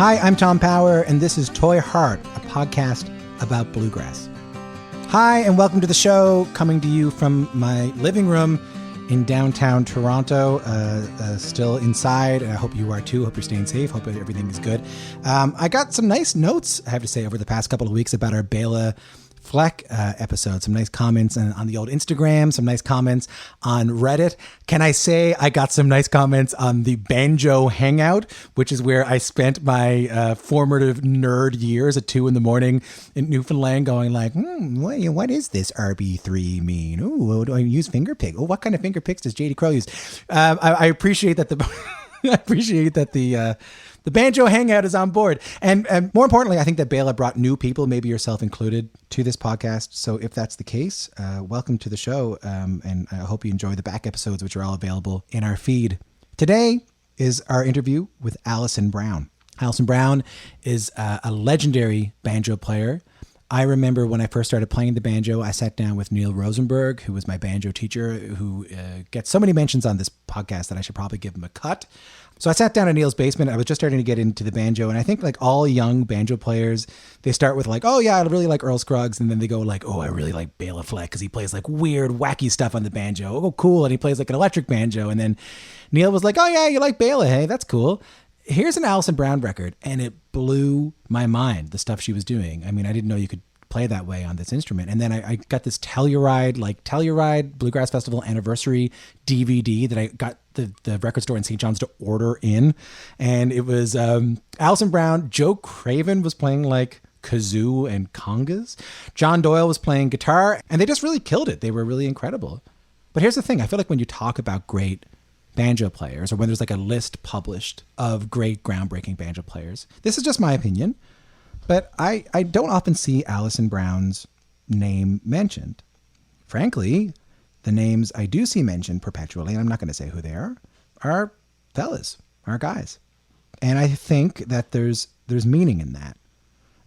Hi, I'm Tom Power, and this is Toy Heart, a podcast about bluegrass. Hi, and welcome to the show, coming to you from my living room in downtown Toronto, still inside, and I hope you are too. Hope you're staying safe. Hope everything is good. I got some nice notes, I have to say, over the past couple of weeks about our Bela Fleck episode. Some nice comments on the old Instagram, some nice comments on Reddit. Can I say I got some nice comments on the Banjo Hangout, which is where I spent my formative nerd years at 2 a.m. in Newfoundland going like, what is this RB3 mean? Oh, do I use finger pick? Oh, what kind of finger picks does JD Crow use? I appreciate that the Banjo Hangout is on board. And more importantly, I think that Bela brought new people, maybe yourself included, to this podcast. So if that's the case, welcome to the show. And I hope you enjoy the back episodes, which are all available in our feed. Today is our interview with Alison Brown. Alison Brown is a legendary banjo player. I remember when I first started playing the banjo, I sat down with Neil Rosenberg, who was my banjo teacher, who gets so many mentions on this podcast that I should probably give him a cut. So I sat down in Neil's basement. I was just starting to get into the banjo. And I think like all young banjo players, they start with like, oh yeah, I really like Earl Scruggs. And then they go like, oh, I really like Bela Fleck because he plays like weird, wacky stuff on the banjo. Oh, cool. And he plays like an electric banjo. And then Neil was like, oh yeah, you like Bela. Hey, that's cool. Here's an Alison Brown record. And it blew my mind, the stuff she was doing. I mean, I didn't know you could play that way on this instrument. And then I got this Telluride Bluegrass Festival anniversary DVD that I got the record store in St. John's to order in. And it was Alison Brown. Joe Craven was playing like kazoo and congas. John Doyle was playing guitar, and they just really killed it. They were really incredible. But here's the thing. I feel like when you talk about great banjo players, or when there's like a list published of great groundbreaking banjo players, this is just my opinion, but I don't often see Alison Brown's name mentioned. Frankly, the names I do see mentioned perpetually, and I'm not going to say who they are fellas, are guys. And I think that there's meaning in that.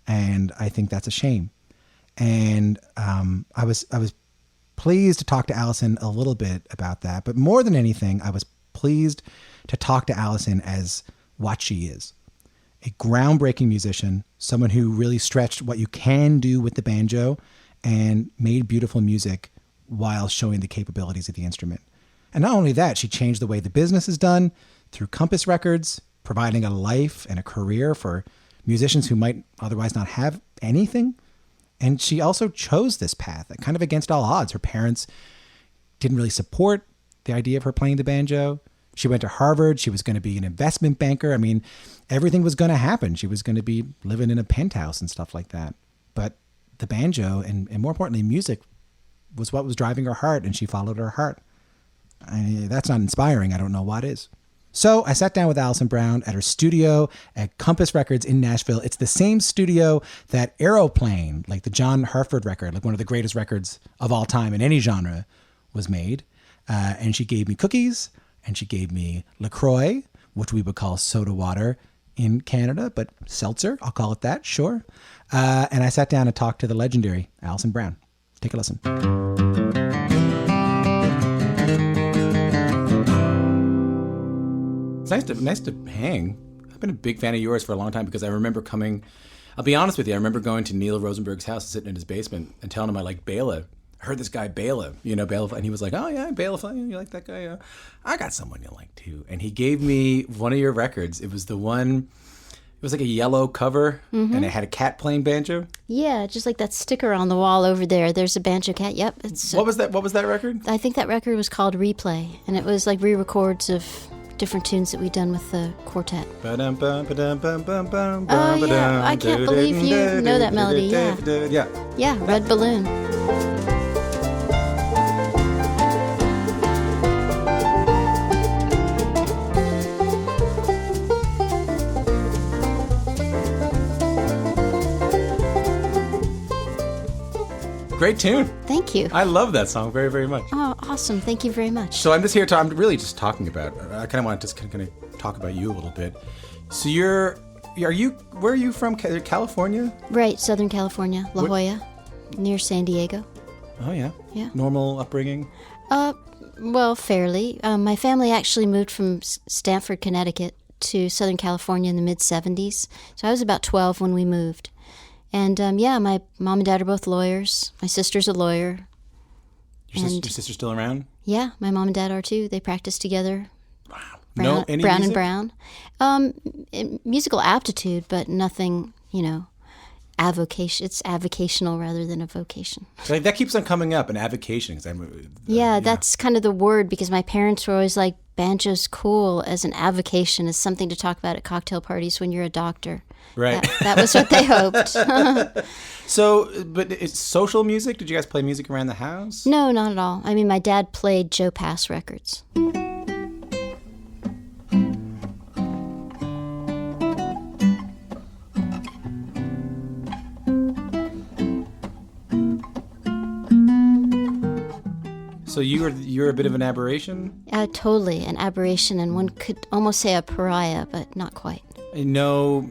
And I think that's a shame. And I was pleased to talk to Alison a little bit about that. But more than anything, I was pleased to talk to Alison as what she is. A groundbreaking musician, someone who really stretched what you can do with the banjo and made beautiful music while showing the capabilities of the instrument. And not only that, she changed the way the business is done through Compass Records, providing a life and a career for musicians who might otherwise not have anything. And she also chose this path, kind of against all odds. Her parents didn't really support the idea of her playing the banjo. She went to Harvard. She was going to be an investment banker. I mean, everything was going to happen. She was going to be living in a penthouse and stuff like that. But the banjo, and more importantly, music, was what was driving her heart, and she followed her heart. That's not inspiring. I don't know what is. So I sat down with Alison Brown at her studio at Compass Records in Nashville. It's the same studio that Aeroplane, like the John Hartford record, like one of the greatest records of all time in any genre, was made. And she gave me cookies, and she gave me LaCroix, which we would call soda water in Canada, but seltzer, I'll call it that, sure. And I sat down and talked to the legendary Alison Brown. Take a listen. It's nice to hang. I've been a big fan of yours for a long time because I remember I'll be honest with you, I remember going to Neil Rosenberg's house, sitting in his basement and telling him I like Bela. I heard this guy Bela, Bela, and he was like, oh yeah, Bela, you like that guy? I got someone you like too. And he gave me one of your records. It was like a yellow cover, and it had a cat playing banjo. Yeah, just like that sticker on the wall over there. There's a banjo cat. Yep. What was that record? I think that record was called Replay, and it was like re-records of different tunes that we'd done with the quartet. Oh yeah, I can't believe you know that melody. Yeah, Red Balloon. Great tune. Thank you. I love that song very, very much. Oh, awesome. Thank you very much. So I'm just here I'm really just talking about, I kind of want to just kind of talk about you a little bit. So where are you from? California? Right, Southern California, La Jolla, near San Diego. Oh, yeah? Yeah. Normal upbringing? Well, fairly. My family actually moved from Stamford, Connecticut to Southern California in the mid-'70s. So I was about 12 when we moved. And my mom and dad are both lawyers. My sister's a lawyer. Your sister's still around? Yeah, my mom and dad are too. They practice together. Wow. Any Brown music? and Brown. Musical aptitude, but nothing, avocation. It's avocational rather than a vocation. So that keeps on coming up, an avocation. That's kind of the word, because my parents were always like, banjo's cool as an avocation, as something to talk about at cocktail parties when you're a doctor. Right. That was what they hoped. So, but it's social music? Did you guys play music around the house? No, not at all. I mean, my dad played Joe Pass records. So you're a bit of an aberration? Totally, an aberration, and one could almost say a pariah, but not quite. No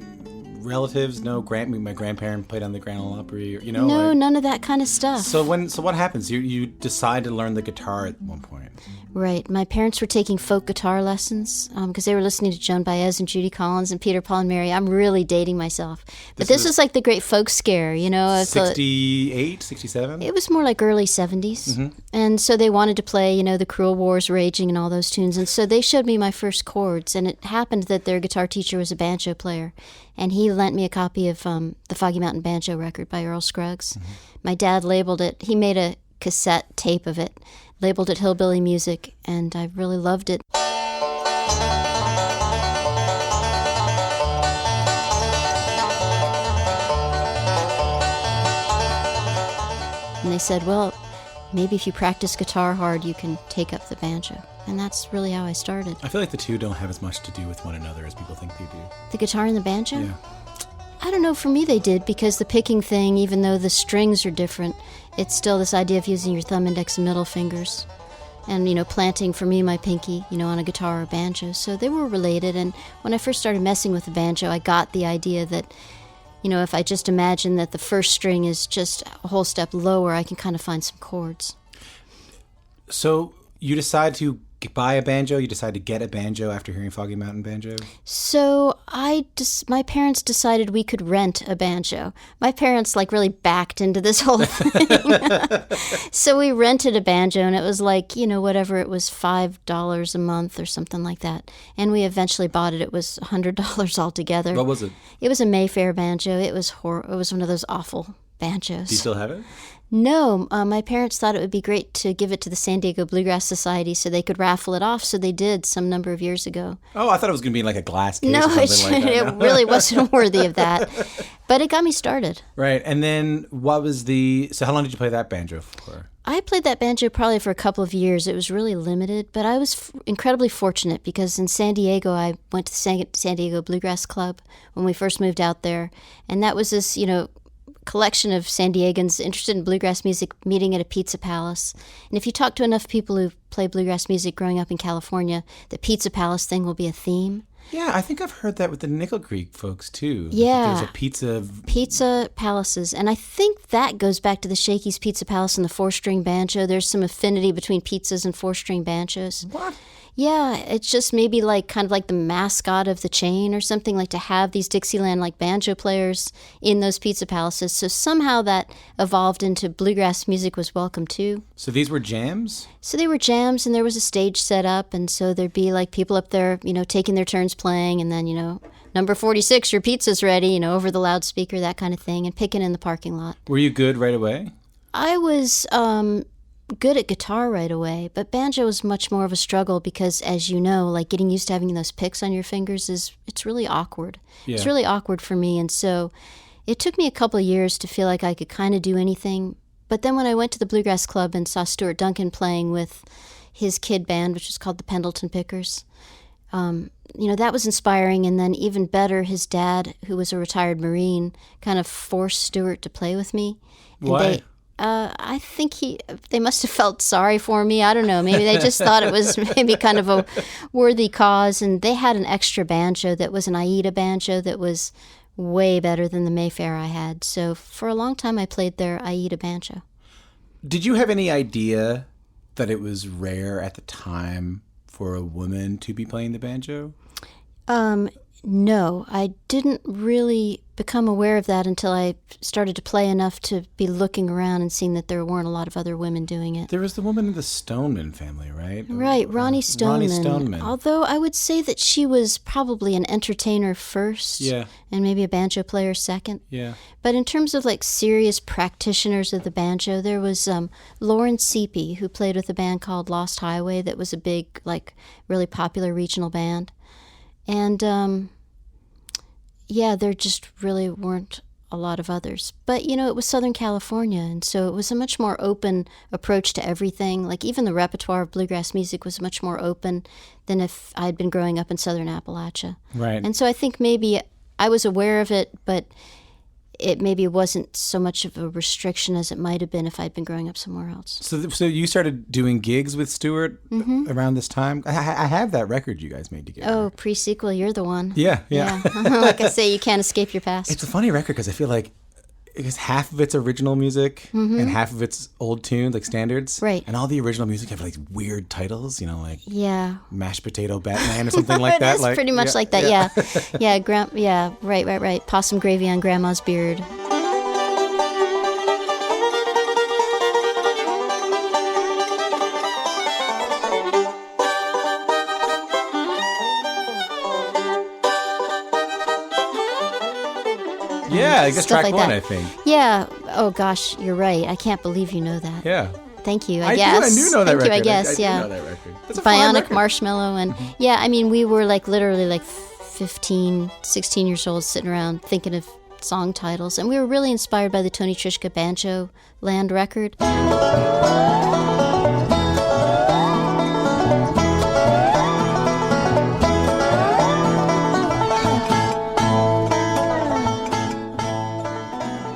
relatives, no my grandparent played on the Grand Ole Opry, No, none of that kind of stuff. So what happens? You decide to learn the guitar at one point. Right. My parents were taking folk guitar lessons because they were listening to Joan Baez and Judy Collins and Peter, Paul and Mary. I'm really dating myself. But this was like the great folk scare, 68, 67? It was more like early 70s. Mm-hmm. And so they wanted to play, the Cruel Wars Raging and all those tunes. And so they showed me my first chords. And it happened that their guitar teacher was a banjo player. And he lent me a copy of the Foggy Mountain Banjo record by Earl Scruggs. Mm-hmm. My dad labeled it. He made a cassette tape of it, labeled it Hillbilly Music, and I really loved it. And they said, well, maybe if you practice guitar hard, you can take up the banjo. And that's really how I started. I feel like the two don't have as much to do with one another as people think they do. The guitar and the banjo? Yeah. I don't know, for me they did, because the picking thing, even though the strings are different, it's still this idea of using your thumb, index, and middle fingers. And, planting, for me, my pinky, on a guitar or banjo. So they were related. And when I first started messing with the banjo, I got the idea that, if I just imagine that the first string is just a whole step lower, I can kind of find some chords. So you decide to buy a banjo? You decide to get a banjo after hearing Foggy Mountain Banjo? So my parents decided we could rent a banjo. My parents really backed into this whole thing. So we rented a banjo, and it was whatever, it was $5 a month or something like that. And we eventually bought it. It was $100 altogether. What was it? It was a Mayfair banjo. It was it was one of those awful banjos. Do you still have it? No, my parents thought it would be great to give it to the San Diego Bluegrass Society so they could raffle it off, so they did some number of years ago. Oh, I thought it was going to be like a glass case no, or something like that. It really wasn't worthy of that. But it got me started. Right, and then so how long did you play that banjo for? I played that banjo probably for a couple of years. It was really limited, but I was incredibly fortunate because in San Diego, I went to the San Diego Bluegrass Club when we first moved out there, and that was this, collection of San Diegans interested in bluegrass music meeting at a pizza palace. And if you talk to enough people who play bluegrass music growing up in California, the pizza palace thing will be a theme. Yeah, I think I've heard that with the Nickel Creek folks too. Yeah. There's a pizza palaces. And I think that goes back to the Shakey's Pizza Palace and the 4-string banjo. There's some affinity between pizzas and 4-string banjos. What? Yeah, it's just maybe kind of like the mascot of the chain or something, like to have these Dixieland banjo players in those pizza palaces. So somehow that evolved into bluegrass music was welcome too. So these were jams? So they were jams, and there was a stage set up, and so there'd be people up there, taking their turns playing, and then, number 46, your pizza's ready, over the loudspeaker, that kind of thing, and picking in the parking lot. Were you good right away? I was good at guitar right away, but banjo was much more of a struggle because, as you know, getting used to having those picks on your fingers it's really awkward. Yeah. It's really awkward for me, and so it took me a couple of years to feel like I could kind of do anything. But then when I went to the Bluegrass Club and saw Stuart Duncan playing with his kid band, which was called the Pendleton Pickers, that was inspiring. And then even better, his dad, who was a retired Marine, kind of forced Stuart to play with me. And why? I think they must have felt sorry for me. I don't know. Maybe they just thought it was maybe kind of a worthy cause. And they had an extra banjo that was an Aida banjo that was way better than the Mayfair I had. So for a long time, I played their Aida banjo. Did you have any idea that it was rare at the time for a woman to be playing the banjo? No, I didn't really become aware of that until I started to play enough to be looking around and seeing that there weren't a lot of other women doing it. There was the woman in the Stoneman family, right? Right, Ronnie Stoneman. Ronnie Stoneman. Although I would say that she was probably an entertainer first, Yeah. and maybe a banjo player second. Yeah. But in terms of like serious practitioners of the banjo, there was Lauren Seepy, who played with a band called Lost Highway that was a big, like, really popular regional band. And yeah, there just really weren't a lot of others. But, you know, it was Southern California, and so it was a much more open approach to everything. Like, even the repertoire of bluegrass music was much more open than if I'd been growing up in Southern Appalachia. Right. And so I think maybe I was aware of it, but it maybe wasn't so much of a restriction as it might have been if I'd been growing up somewhere else. So you started doing gigs with Stuart around this time? I have that record you guys made together. Oh, pre-sequel, you're the one. Yeah. Like I say, you can't escape your past. It's a funny record because I feel like it's half of it's original music and half of it's old tunes, like standards. Right. And all the original music have like weird titles, you know, like Yeah. Mashed Potato Batman or something like that. It is like, pretty much like that, yeah. Right. Possum gravy on Grandma's beard. Yeah, I guess Stuff track like one, that. I think. Yeah. Oh, gosh, you're right. I can't believe you know that. Yeah. Thank you, I guess. do know that Thank record. you, I guess, I yeah. do know that record. It's a fine Bionic record. Marshmallow. And yeah, I mean, we were like literally like 15, 16 years old sitting around thinking of song titles. And we were really inspired by the Tony Trischka Banjo Land record.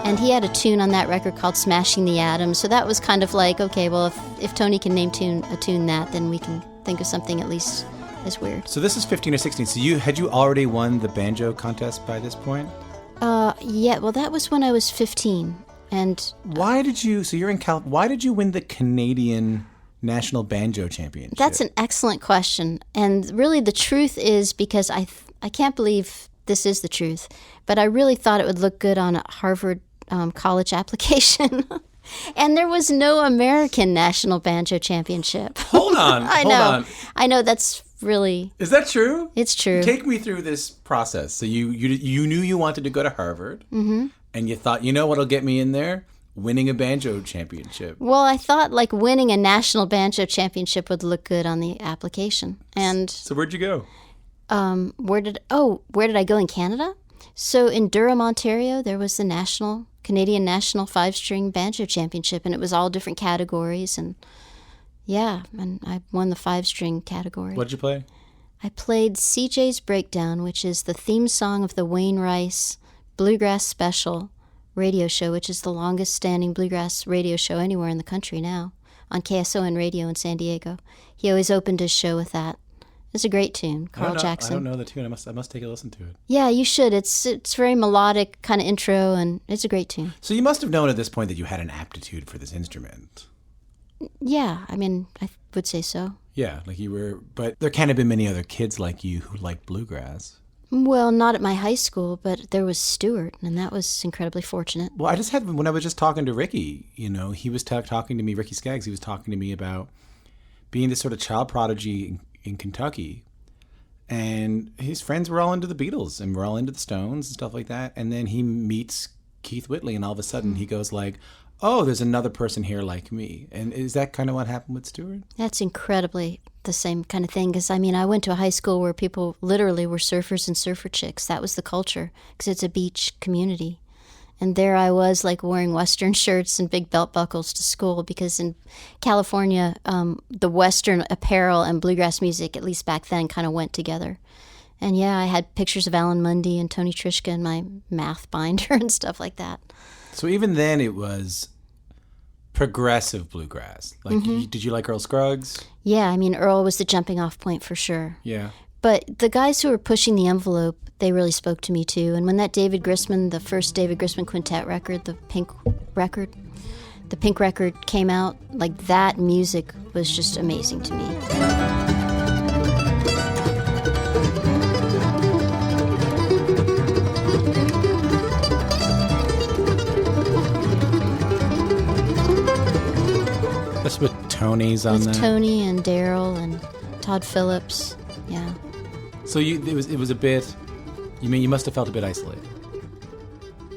And he had a tune on that record called Smashing the Atom. So that was kind of like, okay, well, if Tony can name a tune that, then we can think of something at least as weird. So this is 15 or 16. So had you already won the banjo contest by this point? Yeah, well, that was when I was 15. And Why did you win the Canadian National Banjo Championship? that's an excellent question. And really the truth is, because I can't believe this is the truth, but I really thought it would look good on a Harvard college application. And there was no American National Banjo Championship. Hold on. I know that's really... Is that true? It's true. Take me through this process. So you knew you wanted to go to Harvard, and you thought, you know what'll get me in there? Winning a banjo championship. Well, I thought like winning a national banjo championship would look good on the application. And So where'd you go? where did I go in Canada? So in Durham, Ontario, there was the Canadian National 5-String Banjo Championship, and it was all different categories. And yeah, and I won the 5-string category. What'd you play? I played CJ's Breakdown, which is the theme song of the Wayne Rice Bluegrass Special radio show, which is the longest standing bluegrass radio show anywhere in the country now, on KSON Radio in San Diego. He always opened his show with that. It's a great tune, Carl Jackson. I don't know the tune. I must take a listen to it. Yeah, you should. It's very melodic kind of intro, and it's a great tune. So you must have known at this point that you had an aptitude for this instrument. Yeah, I mean, I would say so. Yeah, like you were, but there can't have been many other kids like you who liked bluegrass. Well, not at my high school, but there was Stuart, and that was incredibly fortunate. Well, when I was just talking to Ricky, you know, he was talking to me, Ricky Skaggs, he was talking to me about being this sort of child prodigy in Kentucky, and his friends were all into the Beatles and were all into the Stones and stuff like that, and then he meets Keith Whitley, and all of a sudden he goes like, oh, there's another person here like me. And is that kind of what happened with Stuart? That's incredibly the same kind of thing, because I mean, I went to a high school where people literally were surfers and surfer chicks. That was the culture, because it's a beach community. And there I was, like, wearing Western shirts and big belt buckles to school, because in California, the Western apparel and bluegrass music, at least back then, kind of went together. And yeah, I had pictures of Alan Mundy and Tony Trischka in my math binder and stuff like that. So even then it was progressive bluegrass. Like, did you like Earl Scruggs? Yeah, I mean, Earl was the jumping off point for sure. Yeah. But the guys who were pushing the envelope, they really spoke to me too. And when that the first David Grisman quintet record, the Pink record came out, like, that music was just amazing to me. It's with Tony's on with that. Tony and Daryl and Todd Phillips. Yeah. So it was a bit. You mean you must have felt a bit isolated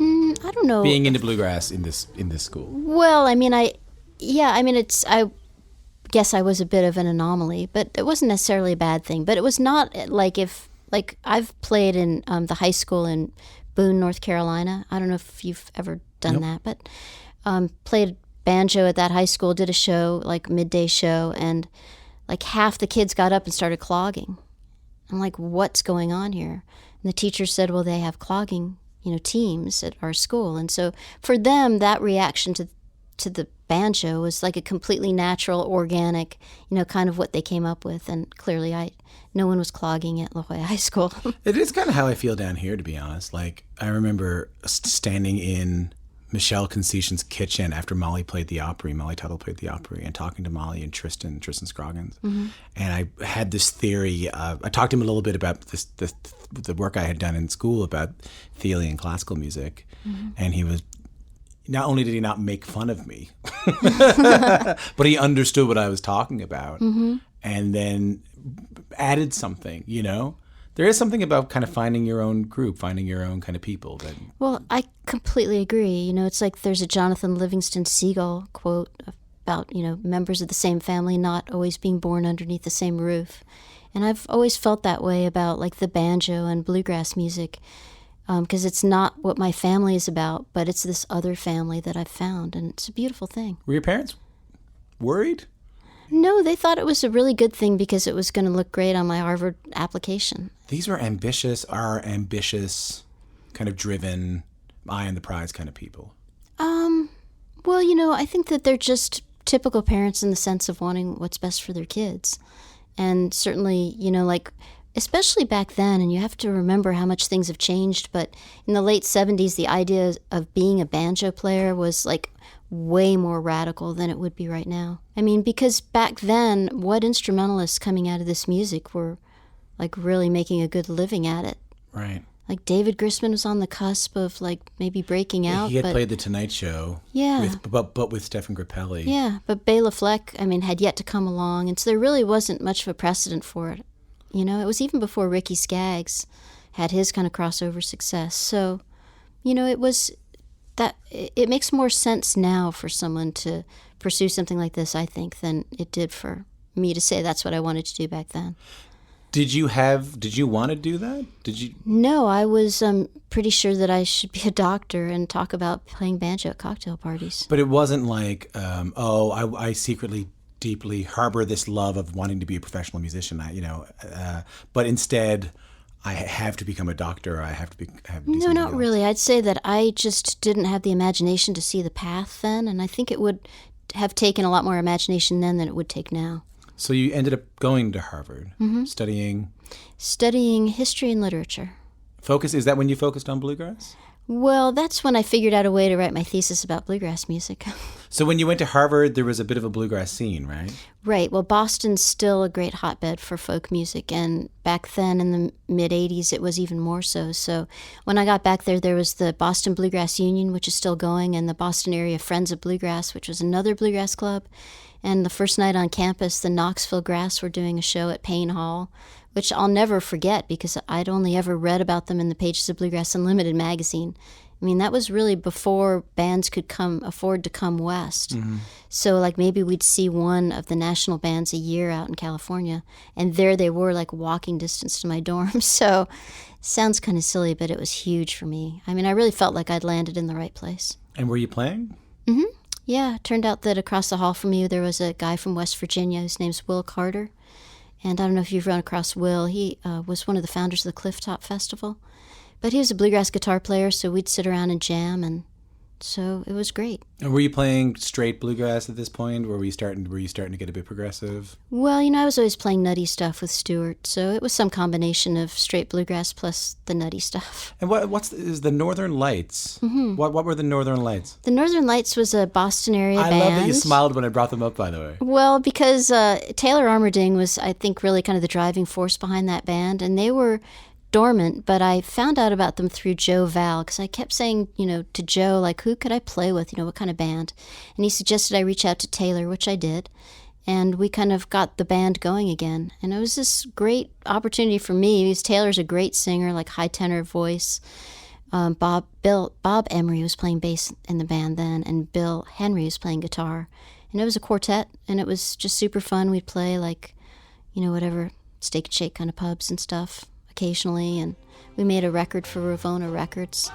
I don't know. being into bluegrass in this school. Well, I mean, I guess I was a bit of an anomaly, but it wasn't necessarily a bad thing. But it was not like I've played in the high school in Boone, North Carolina. I don't know if you've ever done that, but played banjo at that high school, did a show, like midday show, and like half the kids got up and started clogging. I'm like, what's going on here? And the teacher said, well, they have clogging, teams at our school. And so for them, that reaction to the banjo was like a completely natural, organic, kind of what they came up with. And clearly no one was clogging at La Jolla High School. It is kind of how I feel down here, to be honest. Like, I remember standing in Michelle Concession's kitchen after Molly Tuttle played the Opry, and talking to Molly and Tristan Scroggins. Mm-hmm. And I had this theory. I talked to him a little bit about the work I had done in school about Thiele and classical music. Mm-hmm. And he was, not only did he not make fun of me, but he understood what I was talking about, mm-hmm. and then added something, There is something about kind of finding your own group, finding your own kind of people. Well, I completely agree. It's like there's a Jonathan Livingston Seagull quote about, members of the same family not always being born underneath the same roof. And I've always felt that way about like the banjo and bluegrass music, because it's not what my family is about, but it's this other family that I've found, and it's a beautiful thing. Were your parents worried? No, they thought it was a really good thing because it was going to look great on my Harvard application. These are ambitious, kind of driven, eye on the prize kind of people. Well, I think that they're just typical parents in the sense of wanting what's best for their kids. And certainly, especially back then, and you have to remember how much things have changed, but in the late 70s, the idea of being a banjo player was like way more radical than it would be right now. I mean, because back then, what instrumentalists coming out of this music were like really making a good living at it. Right. Like David Grisman was on the cusp of like maybe breaking out. He had played The Tonight Show. Yeah. But with Stephen Grappelli. Yeah, but Bela Fleck, had yet to come along. And so there really wasn't much of a precedent for it. It was even before Ricky Skaggs had his kind of crossover success. So, it was that it makes more sense now for someone to pursue something like this, I think, than it did for me to say that's what I wanted to do back then. Did you want to do that? No, I was pretty sure that I should be a doctor and talk about playing banjo at cocktail parties. But it wasn't like, I secretly, deeply harbor this love of wanting to be a professional musician. But instead, I have to become a doctor. I have to No, not really. I'd say that I just didn't have the imagination to see the path then, and I think it would have taken a lot more imagination then than it would take now. So you ended up going to Harvard, mm-hmm. studying history and literature. Is that when you focused on bluegrass? Well, that's when I figured out a way to write my thesis about bluegrass music. So when you went to Harvard, there was a bit of a bluegrass scene, right? Right. Well, Boston's still a great hotbed for folk music, and back then in the mid-'80s, it was even more so. So when I got back there was the Boston Bluegrass Union, which is still going, and the Boston Area Friends of Bluegrass, which was another bluegrass club. And the first night on campus, the Knoxville Grass were doing a show at Payne Hall, which I'll never forget because I'd only ever read about them in the pages of Bluegrass Unlimited magazine. That was really before bands could afford to come west. Mm-hmm. So like maybe we'd see one of the national bands a year out in California, and there they were like walking distance to my dorm. So sounds kind of silly, but it was huge for me. I really felt like I'd landed in the right place. And were you playing? Mm-hmm. Yeah, it turned out that across the hall from me there was a guy from West Virginia whose name's Will Carter. And I don't know if you've run across Will. He was one of the founders of the Clifftop Festival. But he was a bluegrass guitar player, so we'd sit around and jam, and so it was great. And were you playing straight bluegrass at this point, or were you starting to get a bit progressive? Well, I was always playing nutty stuff with Stuart, so it was some combination of straight bluegrass plus the nutty stuff. And is the Northern Lights? Mm-hmm. What were the Northern Lights? The Northern Lights was a Boston area band. I love that you smiled when I brought them up, by the way. Well, because Taylor Armerding was, I think, really kind of the driving force behind that band, and they were dormant, but I found out about them through Joe Val, because I kept saying, to Joe, like, who could I play with, what kind of band? And he suggested I reach out to Taylor, which I did. And we kind of got the band going again. And it was this great opportunity for me, because Taylor's a great singer, like high tenor voice. Bob Emery was playing bass in the band then, and Bill Henry was playing guitar. And it was a quartet, and it was just super fun. We'd play like, whatever, Steak and Shake kind of pubs and stuff occasionally. And we made a record for Ravona Records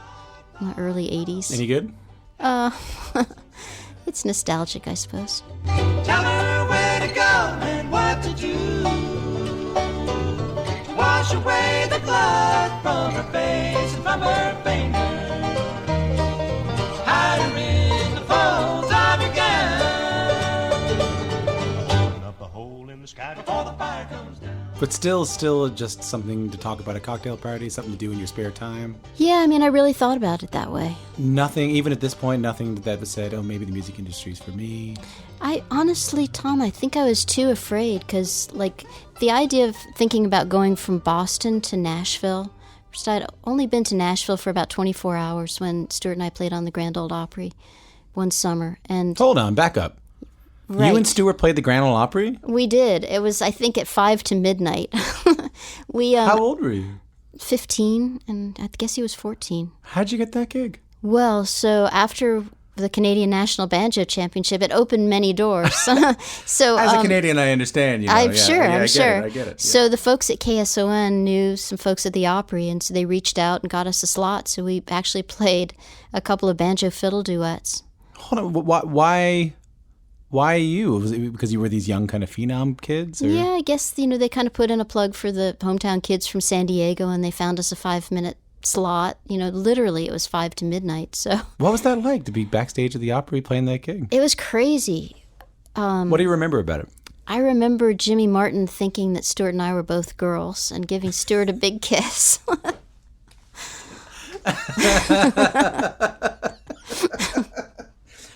in the early 80s. Any good? It's nostalgic, I suppose. Tell her where to go and what to do. Wash away the blood from her face and from her fingers. Hide her in the folds of your gown. Open up a hole in the sky before the fire comes down. But still just something to talk about at a cocktail party, something to do in your spare time? Yeah, I really thought about it that way. Nothing, even at this point, nothing that was said, oh, maybe the music industry is for me? I honestly, Tom, I think I was too afraid, because, like, the idea of thinking about going from Boston to Nashville, first I'd only been to Nashville for about 24 hours when Stuart and I played on the Grand Ole Opry one summer. And hold on, back up. Right. You and Stuart played the Grand Ole Opry? We did. It was, I think, at 5 to midnight. How old were you? 15, and I guess he was 14. How'd you get that gig? Well, so after the Canadian National Banjo Championship, it opened many doors. So as a Canadian, I understand. I'm sure. I get it. Yeah. So the folks at KSON knew some folks at the Opry, and so they reached out and got us a slot. So we actually played a couple of banjo fiddle duets. Hold on, why you? Was it because you were these young kind of phenom kids? Or? Yeah, I guess, they kind of put in a plug for the hometown kids from San Diego, and they found us a 5-minute slot. Literally, it was 5 to midnight. So what was that like, to be backstage at the Opry playing that gig? It was crazy. What do you remember about it? I remember Jimmy Martin thinking that Stuart and I were both girls and giving Stuart a big kiss.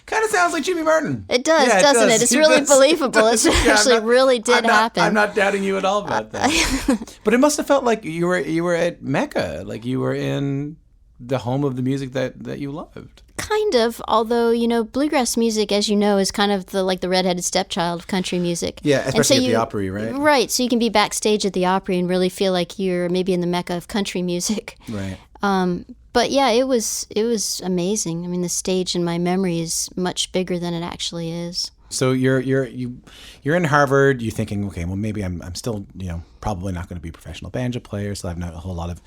Kind of sounds like Jimmy Martin. It does, doesn't it? It's really believable. It actually really did happen. I'm not doubting you at all about that. But it must have felt like you were at Mecca, like you were in the home of the music that you loved. Kind of, although, bluegrass music, as you know, is kind of the redheaded stepchild of country music. Yeah, especially at the Opry, right? Right, so you can be backstage at the Opry and really feel like you're maybe in the Mecca of country music. Right. But yeah, it was amazing. The stage in my memory is much bigger than it actually is. So you're in Harvard. You're thinking, okay, well maybe I'm still probably not going to be a professional banjo player. So I've not a whole lot of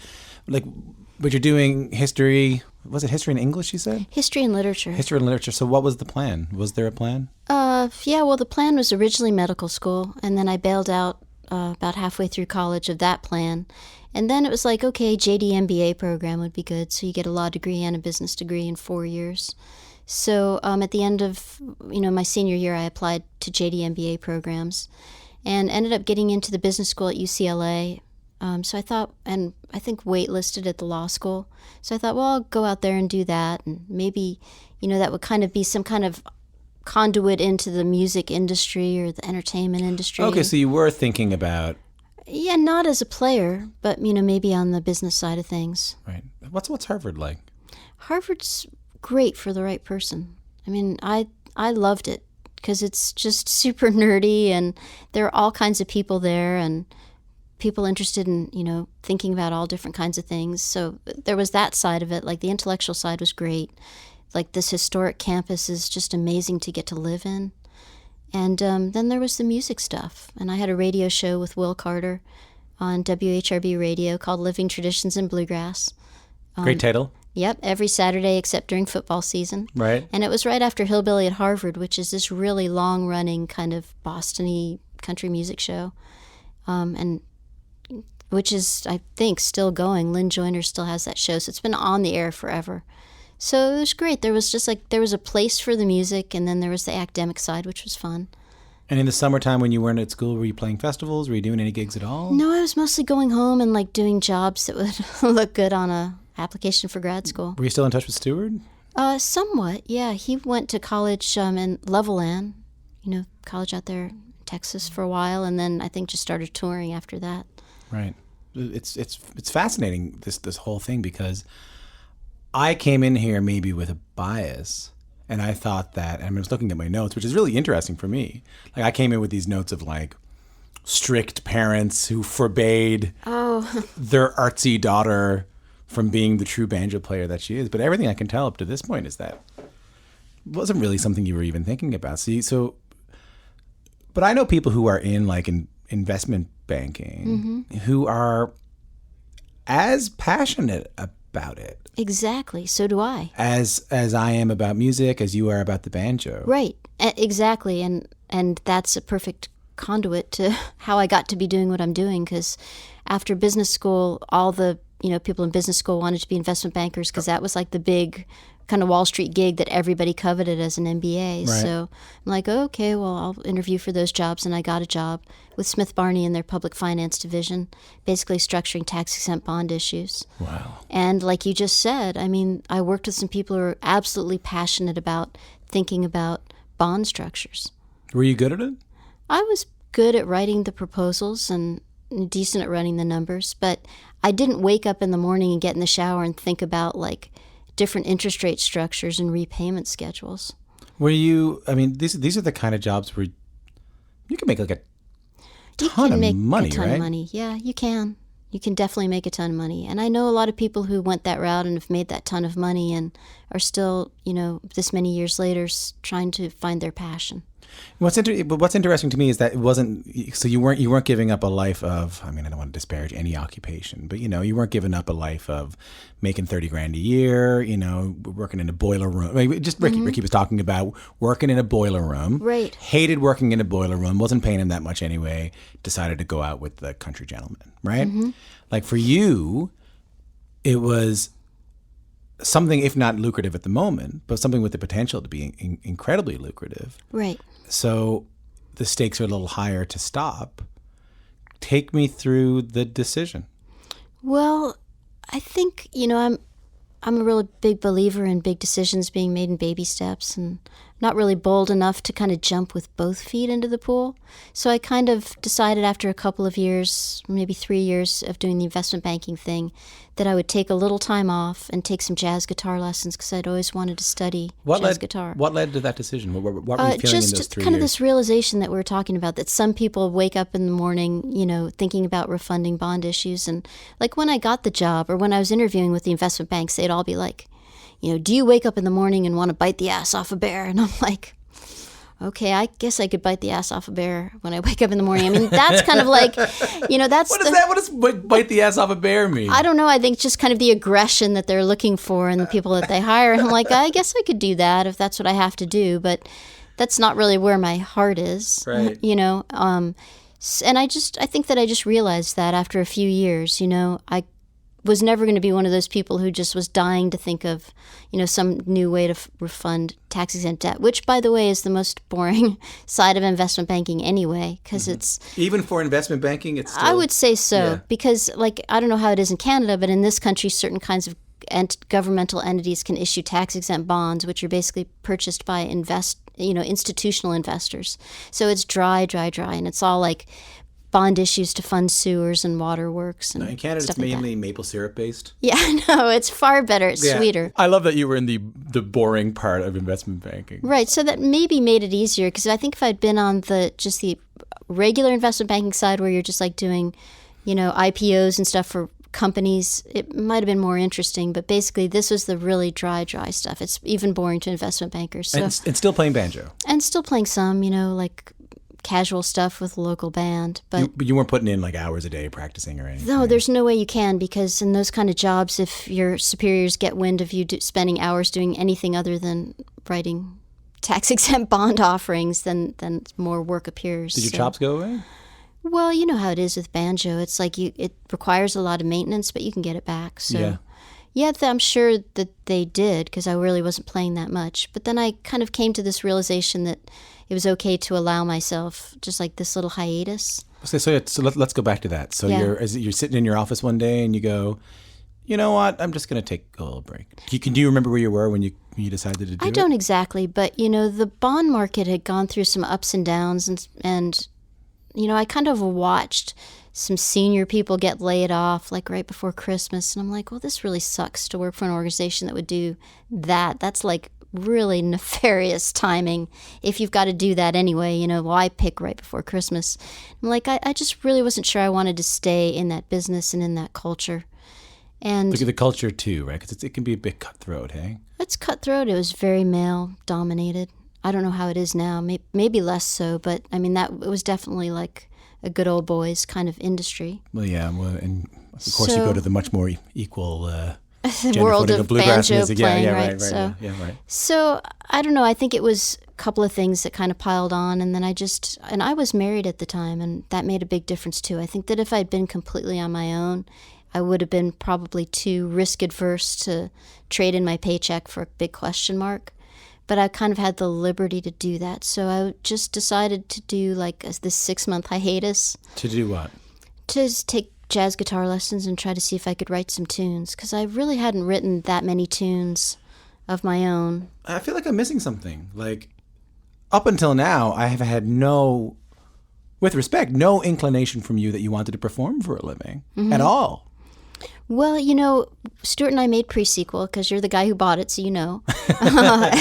but you're doing history. Was it history and English? You said history and literature. History and literature. So what was the plan? Was there a plan? Yeah. Well, the plan was originally medical school, and then I bailed out about halfway through college of that plan. And then it was like, okay, JD MBA program would be good. So you get a law degree and a business degree in 4 years. So at the end of my senior year, I applied to JD MBA programs and ended up getting into the business school at UCLA. So I thought, and I think waitlisted at the law school. So I thought, well, I'll go out there and do that. And maybe, that would kind of be some kind of conduit into the music industry or the entertainment industry. Okay, so you were thinking about... Yeah, not as a player, but, maybe on the business side of things. Right. What's Harvard like? Harvard's great for the right person. I loved it because it's just super nerdy, and there are all kinds of people there and people interested in, thinking about all different kinds of things. So there was that side of it. Like, the intellectual side was great. Like, this historic campus is just amazing to get to live in. And then there was the music stuff. And I had a radio show with Will Carter on WHRB radio called Living Traditions in Bluegrass. Great title. Yep, every Saturday except during football season. Right. And it was right after Hillbilly at Harvard, which is this really long-running kind of Boston-y country music show. And which is, I think, still going. Lynn Joyner still has that show, so it's been on the air forever. So it was great. There was just there was a place for the music, and then there was the academic side, which was fun. And in the summertime when you weren't at school, were you playing festivals? Were you doing any gigs at all? No, I was mostly going home and doing jobs that would look good on a application for grad school. Were you still in touch with Stuart? Somewhat, yeah. He went to college in Levelland, college out there in Texas for a while, and then I think just started touring after that. Right. it's fascinating, this whole thing, because I came in here maybe with a bias, and I thought that, and I was looking at my notes, which is really interesting for me. Like, I came in with these notes of like strict parents who forbade their artsy daughter from being the true banjo player that she is. But everything I can tell up to this point is that it wasn't really something you were even thinking about. But I know people who are in like investment banking who are as passionate about it. Exactly. So do I. As I am about music, as you are about the banjo. Right. Exactly. And that's a perfect conduit to how I got to be doing what I'm doing, because after business school, all the people in business school wanted to be investment bankers because that was like the big kind of Wall Street gig that everybody coveted as an MBA. Right. So I'm like, okay, well, I'll interview for those jobs. And I got a job with Smith Barney in their public finance division, basically structuring tax-exempt bond issues. Wow. And like you just said, I mean, I worked with some people who are absolutely passionate about thinking about bond structures. Were you good at it? I was good at writing the proposals and decent at running the numbers, but I didn't wake up in the morning and get in the shower and think about like different interest rate structures and repayment schedules. Were you, I mean, these are the kind of jobs where you can make like a ton of money, right? Of money. Yeah, you can. You can definitely make a ton of money. And I know a lot of people who went that route and have made that ton of money and are still, this many years later trying to find their passion. What's interesting to me is that it wasn't, so you weren't giving up a life of, I mean, I don't want to disparage any occupation, but you weren't giving up a life of making $30,000 a year, working in a boiler room. I mean, just Ricky was talking about working in a boiler room. Right. Hated working in a boiler room, wasn't paying him that much anyway, decided to go out with the country gentleman, right? Mm-hmm. Like for you, it was something, if not lucrative at the moment, but something with the potential to be incredibly lucrative. Right. So the stakes are a little higher to stop. Take me through the decision. Well, I think, I'm a really big believer in big decisions being made in baby steps, and not really bold enough to kind of jump with both feet into the pool. So I kind of decided after a couple of years, maybe 3 years of doing the investment banking thing, that I would take a little time off and take some jazz guitar lessons because I'd always wanted to study jazz guitar. What led to that decision? What were you feeling in those 3 years? Just kind of this realization that we were talking about, that some people wake up in the morning, thinking about refunding bond issues. And like when I got the job or when I was interviewing with the investment banks, they'd all be like, do you wake up in the morning and want to bite the ass off a bear? And I'm like, okay, I guess I could bite the ass off a bear when I wake up in the morning. I mean, that's kind of like, that's what does bite the ass off a bear mean? I don't know. I think it's just kind of the aggression that they're looking for in the people that they hire. And I'm like, I guess I could do that if that's what I have to do, but that's not really where my heart is, right? And I think that I just realized that after a few years, I was never going to be one of those people who just was dying to think of, some new way to refund tax-exempt debt, which, by the way, is the most boring side of investment banking anyway, because it's... Even for investment banking, it's still... I would say so, because, I don't know how it is in Canada, but in this country, certain kinds of governmental entities can issue tax-exempt bonds, which are basically purchased by institutional investors. So it's dry, and it's all like bond issues to fund sewers and waterworks and in Canada, it's mainly maple syrup based. Yeah, no, it's far better. It's sweeter. I love that you were in the boring part of investment banking. Right, so that maybe made it easier, because I think if I'd been on the regular investment banking side where you're just like doing, IPOs and stuff for companies, it might have been more interesting. But basically, this was the really dry stuff. It's even boring to investment bankers. So. And still playing banjo. And still playing some, like casual stuff with a local band, but you weren't putting in like hours a day practicing or anything. No, there's no way you can, because in those kind of jobs, if your superiors get wind of you spending hours doing anything other than writing tax-exempt bond offerings, then more work appears. Did your chops go away? Well, you know how it is with banjo. It's like it requires a lot of maintenance, but you can get it back. So yeah, I'm sure that they did, because I really wasn't playing that much. But then I kind of came to this realization that it was okay to allow myself just like this little hiatus. So let's go back to that. So you're sitting in your office one day and you go, you know what? I'm just going to take a little break. Do you remember where you were when you decided to do it? I don't exactly, but the bond market had gone through some ups and downs, and I kind of watched some senior people get laid off like right before Christmas. And I'm like, well, this really sucks to work for an organization that would do that. That's like really nefarious timing if you've got to do that anyway. You know, why pick right before Christmas? I'm like, I just really wasn't sure I wanted to stay in that business and in that culture. And look at the culture too, right? Because it can be a bit cutthroat, hey? It's cutthroat. It was very male dominated. I don't know how it is now. Maybe less so, but I mean, it was definitely like a good old boys kind of industry. Well, yeah, and of course you go to the much more equal gender world footing of bluegrass banjo music. playing, Yeah, right? right. So, Yeah, right. So I don't know. I think it was a couple of things that kind of piled on, and then I was married at the time, and that made a big difference too. I think that if I'd been completely on my own, I would have been probably too risk adverse to trade in my paycheck for a big question mark. But I kind of had the liberty to do that. So I just decided to do like this 6-month hiatus. To do what? To just take jazz guitar lessons and try to see if I could write some tunes. Because I really hadn't written that many tunes of my own. I feel like I'm missing something. Like, up until now, I have had with respect, no inclination from you that you wanted to perform for a living at all. Well, you know, Stuart and I made Pre-Sequel because you're the guy who bought it, so you know. And I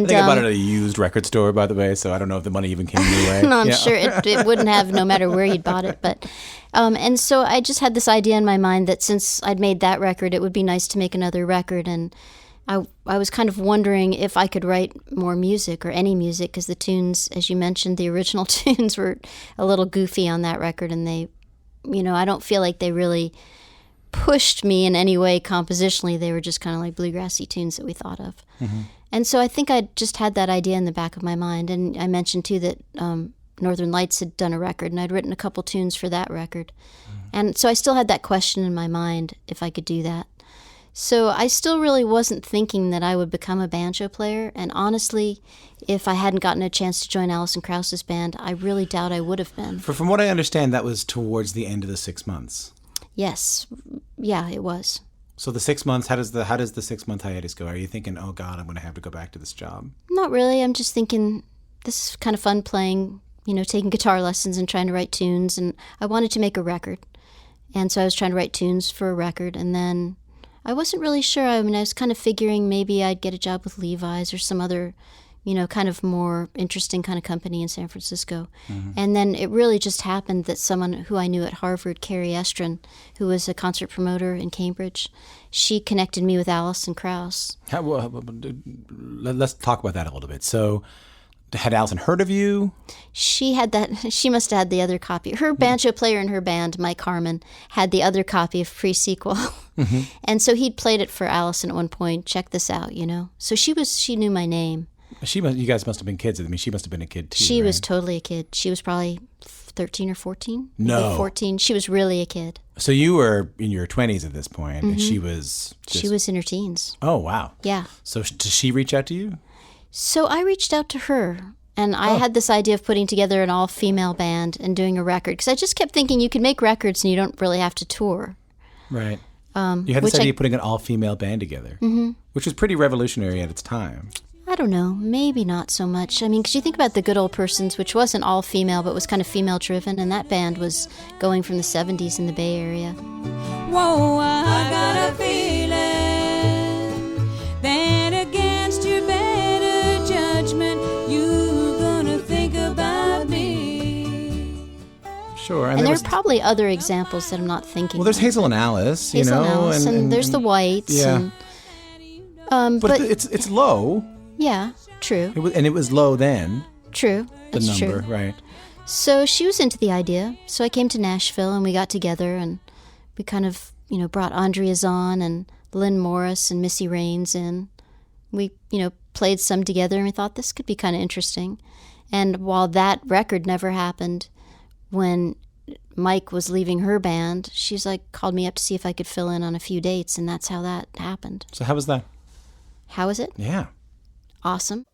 think I bought it at a used record store, by the way, so I don't know if the money even came your way. No, I'm sure it wouldn't have no matter where you'd bought it. But and so I just had this idea in my mind that since I'd made that record, it would be nice to make another record. And I was kind of wondering if I could write more music or any music, because the tunes, as you mentioned, the original tunes were a little goofy on that record. And they, you know, I don't feel like they really pushed me in any way compositionally. They were just kind of like bluegrassy tunes that we thought of. Mm-hmm. And so I think I just had that idea in the back of my mind. And I mentioned too that Northern Lights had done a record, and I'd written a couple tunes for that record. Mm-hmm. And so I still had that question in my mind if I could do that. So I still really wasn't thinking that I would become a banjo player. And honestly, if I hadn't gotten a chance to join Alison Krauss's band, I really doubt I would have been. From what I understand, that was towards the end of the 6 months. Yes. Yeah, it was. So the 6 months, how does the 6-month hiatus go? Are you thinking, oh God, I'm going to have to go back to this job? Not really. I'm just thinking this is kind of fun playing, you know, taking guitar lessons and trying to write tunes. And I wanted to make a record. And so I was trying to write tunes for a record. And then I wasn't really sure. I mean, I was kind of figuring maybe I'd get a job with Levi's or some other, you know, kind of more interesting kind of company in San Francisco. Mm-hmm. And then it really just happened that someone who I knew at Harvard, Carrie Estrin, who was a concert promoter in Cambridge, she connected me with Alison Krauss. Let's talk about that a little bit. So had Alison heard of you? She had that. She must have had the other copy. Her banjo player in her band, Mike Harmon, had the other copy of Pre-Sequel. Mm-hmm. And so he'd played it for Alison at one point. Check this out, you know. So she knew my name. You guys must have been kids. I mean, she must have been a kid too. She right? was totally a kid. She was probably 13 or 14. No. Maybe 14. She was really a kid. So you were in your 20s at this point, mm-hmm. and she was She was in her teens. Oh, wow. Yeah. So did she reach out to you? So I reached out to her, and I had this idea of putting together an all-female band and doing a record, because I just kept thinking you could make records and you don't really have to tour. Right. You had this idea of putting an all-female band together, mm-hmm. which was pretty revolutionary at its time. I don't know, maybe not so much. I mean, because you think about the Good Old Persons, which wasn't all female, but was kind of female-driven, and that band was going from the 70s in the Bay Area. Whoa, I got a feeling that against your better judgment, you're gonna think about me. Sure. And there are probably other examples that I'm not thinking. Well, there's Hazel and Alice, you know. Alice, and there's the Whites. Yeah. And, but it's low. Yeah, true. It was low then. True. The That's number, true. right. So she was into the idea. So I came to Nashville and we got together and we kind of, you know, brought Andreas on and Lynn Morris and Missy Raines in. We, you know, played some together and we thought this could be kind of interesting. And while that record never happened, when Mike was leaving her band, she's like called me up to see if I could fill in on a few dates, and that's how that happened. So how was that? How was it? Yeah. Awesome.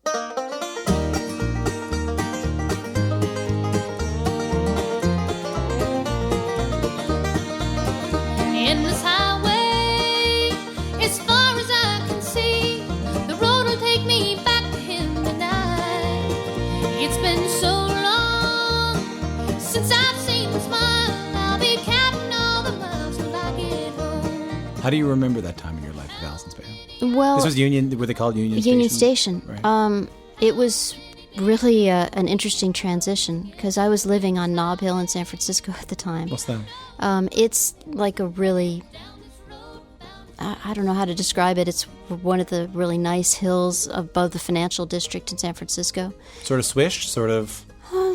Endless highway, as far as I can see, the road will take me back to him tonight. It's been so long since I've seen him smile. I'll be How do you remember that time in your life with Alison's band? Well, This was Union, were they called Union Station? Union Station. Right. It was really an interesting transition because I was living on Nob Hill in San Francisco at the time. What's that? It's like a really, I don't know how to describe it. It's one of the really nice hills above the financial district in San Francisco. Sort of swished, sort of...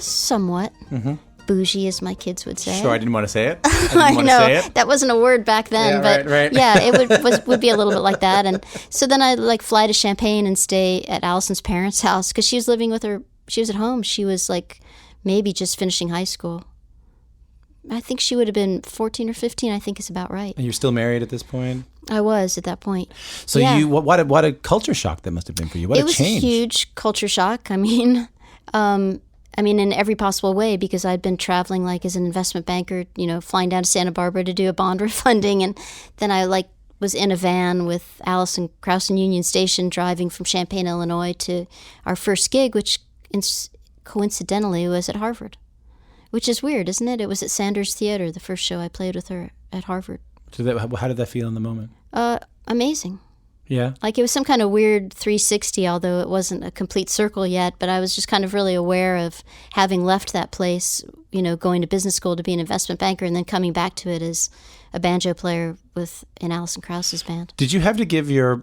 Somewhat. Mm-hmm. Bougie, as my kids would say. Sure, I didn't want to say it. I know that wasn't a word back then, but right. yeah, it would be a little bit like that. And so then I'd like fly to Champaign and stay at Alison's parents' house because she was living with her. She was at home. She was like maybe just finishing high school. I think she would have been 14 or 15. I think is about right. And you're still married at this point? I was at that point. So yeah. what a culture shock that must have been for you. What a change. It was a huge culture shock. I mean, in every possible way, because I'd been traveling like as an investment banker, flying down to Santa Barbara to do a bond refunding. And then I was in a van with Alison Krauss in Union Station driving from Champaign, Illinois to our first gig, which coincidentally was at Harvard, which is weird, isn't it? It was at Sanders Theater, the first show I played with her at Harvard. So how did that feel in the moment? Amazing. Yeah. Like it was some kind of weird 360, although it wasn't a complete circle yet, but I was just kind of really aware of having left that place, going to business school to be an investment banker and then coming back to it as a banjo player in Alison Krauss's band. Did you have to give your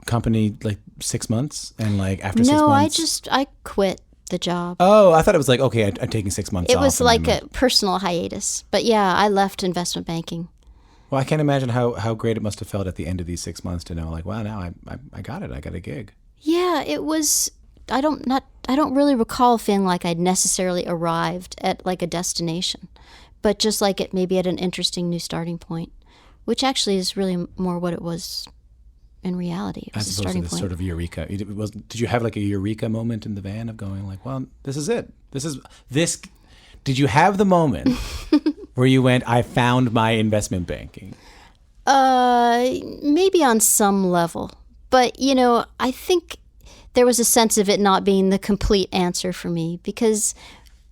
company like 6 months and like after 6 months? No, I quit the job. Oh, I thought it was like, okay, I'm taking 6 months off. It was like a personal hiatus. But yeah, I left investment banking. Well, I can't imagine how great it must have felt at the end of these 6 months to know, like, wow, now I got it. I got a gig. Yeah, it was. I don't really recall feeling like I'd necessarily arrived at like a destination, but just like it maybe at an interesting new starting point, which actually is really more what it was in reality. It was As a starting opposed to this point. sort of eureka. Did you have like a eureka moment in the van of going like, well, this is it. This. Did you have the moment where you went, I found my investment banking? Maybe on some level. But, I think there was a sense of it not being the complete answer for me because,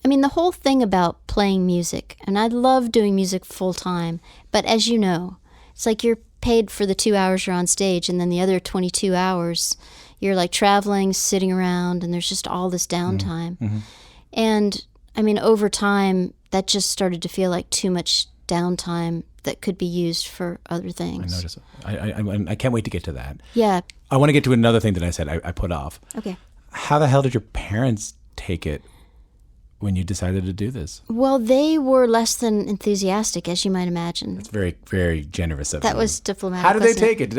the whole thing about playing music, and I love doing music full time, but as you know, it's like you're paid for the 2 hours you're on stage and then the other 22 hours you're like traveling, sitting around, and there's just all this downtime. Mm-hmm. And over time, that just started to feel like too much downtime that could be used for other things. I noticed. I can't wait to get to that. Yeah. I want to get to another thing that I said I put off. Okay. How the hell did your parents take it when you decided to do this? Well, they were less than enthusiastic, as you might imagine. That's very, very generous of them. That was diplomatic. How did they take it?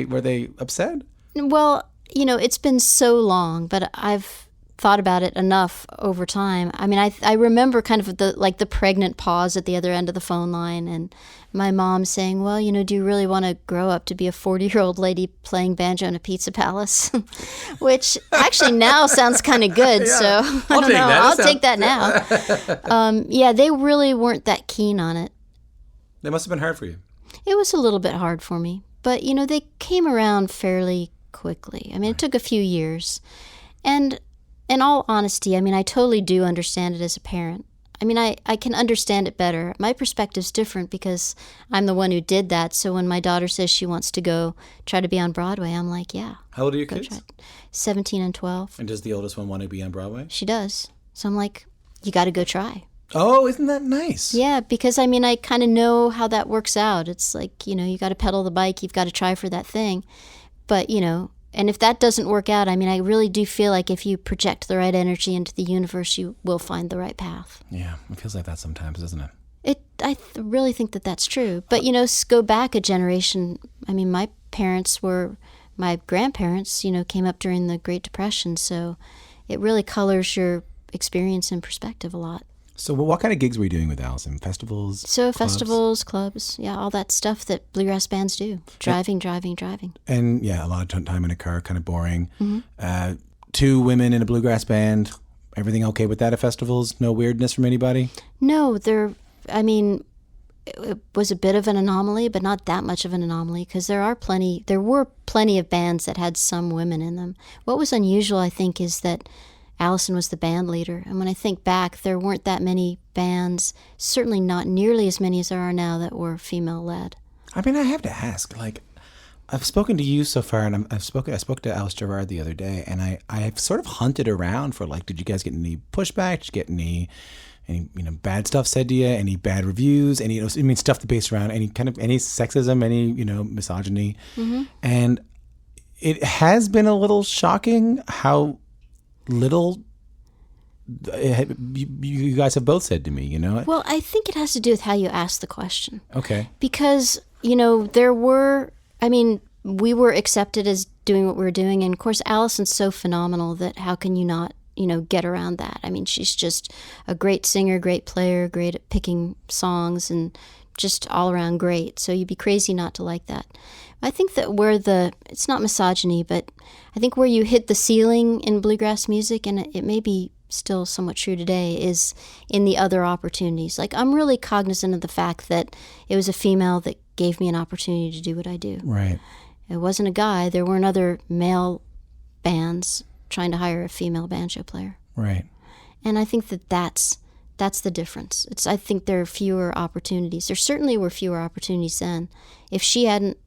Were they upset? Well, it's been so long, but I've thought about it enough over time. I remember kind of the pregnant pause at the other end of the phone line and my mom saying, well, do you really want to grow up to be a 40-year-old lady playing banjo in a pizza palace? Which actually now sounds kind of good. Yeah. So I don't know. I'll take that now. Yeah, they really weren't that keen on it. That must have been hard for you. It was a little bit hard for me. But, they came around fairly quickly. It took a few years. And in all honesty, I totally do understand it as a parent. I can understand it better. My perspective's different because I'm the one who did that. So when my daughter says she wants to go try to be on Broadway, I'm like, yeah. How old are your kids? 17 and 12. And does the oldest one want to be on Broadway? She does. So I'm like, you got to go try. Oh, isn't that nice? Yeah, because I kind of know how that works out. It's like, you got to pedal the bike. You've got to try for that thing. But, and if that doesn't work out, I really do feel like if you project the right energy into the universe, you will find the right path. Yeah, it feels like that sometimes, doesn't it? I really think that that's true. But, go back a generation. My grandparents, came up during the Great Depression. So it really colors your experience and perspective a lot. So what kind of gigs were you doing with Alison? Festivals? So clubs? Festivals, clubs, yeah, all that stuff that bluegrass bands do. Driving. And yeah, a lot of time in a car, kind of boring. Mm-hmm. 2 women in a bluegrass band. Everything okay with that at festivals? No weirdness from anybody? No, it was a bit of an anomaly, but not that much of an anomaly because there were plenty of bands that had some women in them. What was unusual, I think, is that Alison was the band leader. And when I think back, there weren't that many bands, certainly not nearly as many as there are now, that were female-led. I mean, I have to ask, like, I've spoken to you so far, and I spoke to Alice Gerard the other day, and I've sort of hunted around for, like, did you guys get any pushback? Did you get any bad stuff said to you? Any bad reviews? Any stuff that based around any sexism, any misogyny? Mm-hmm. And it has been a little shocking how little you guys have both said to me. Well, I think it has to do with how you ask the question. Okay. Because we were accepted as doing what we were doing. And of course, Alison's so phenomenal that how can you not, get around that? I mean, she's just a great singer, great player, great at picking songs, and just all around great. So you'd be crazy not to like that. I think that it's not misogyny, but I think where you hit the ceiling in bluegrass music, and it may be still somewhat true today, is in the other opportunities. Like, I'm really cognizant of the fact that it was a female that gave me an opportunity to do what I do. Right. It wasn't a guy. There weren't other male bands trying to hire a female banjo player. Right. And I think that's the difference. I think there are fewer opportunities. There certainly were fewer opportunities then. If she hadn't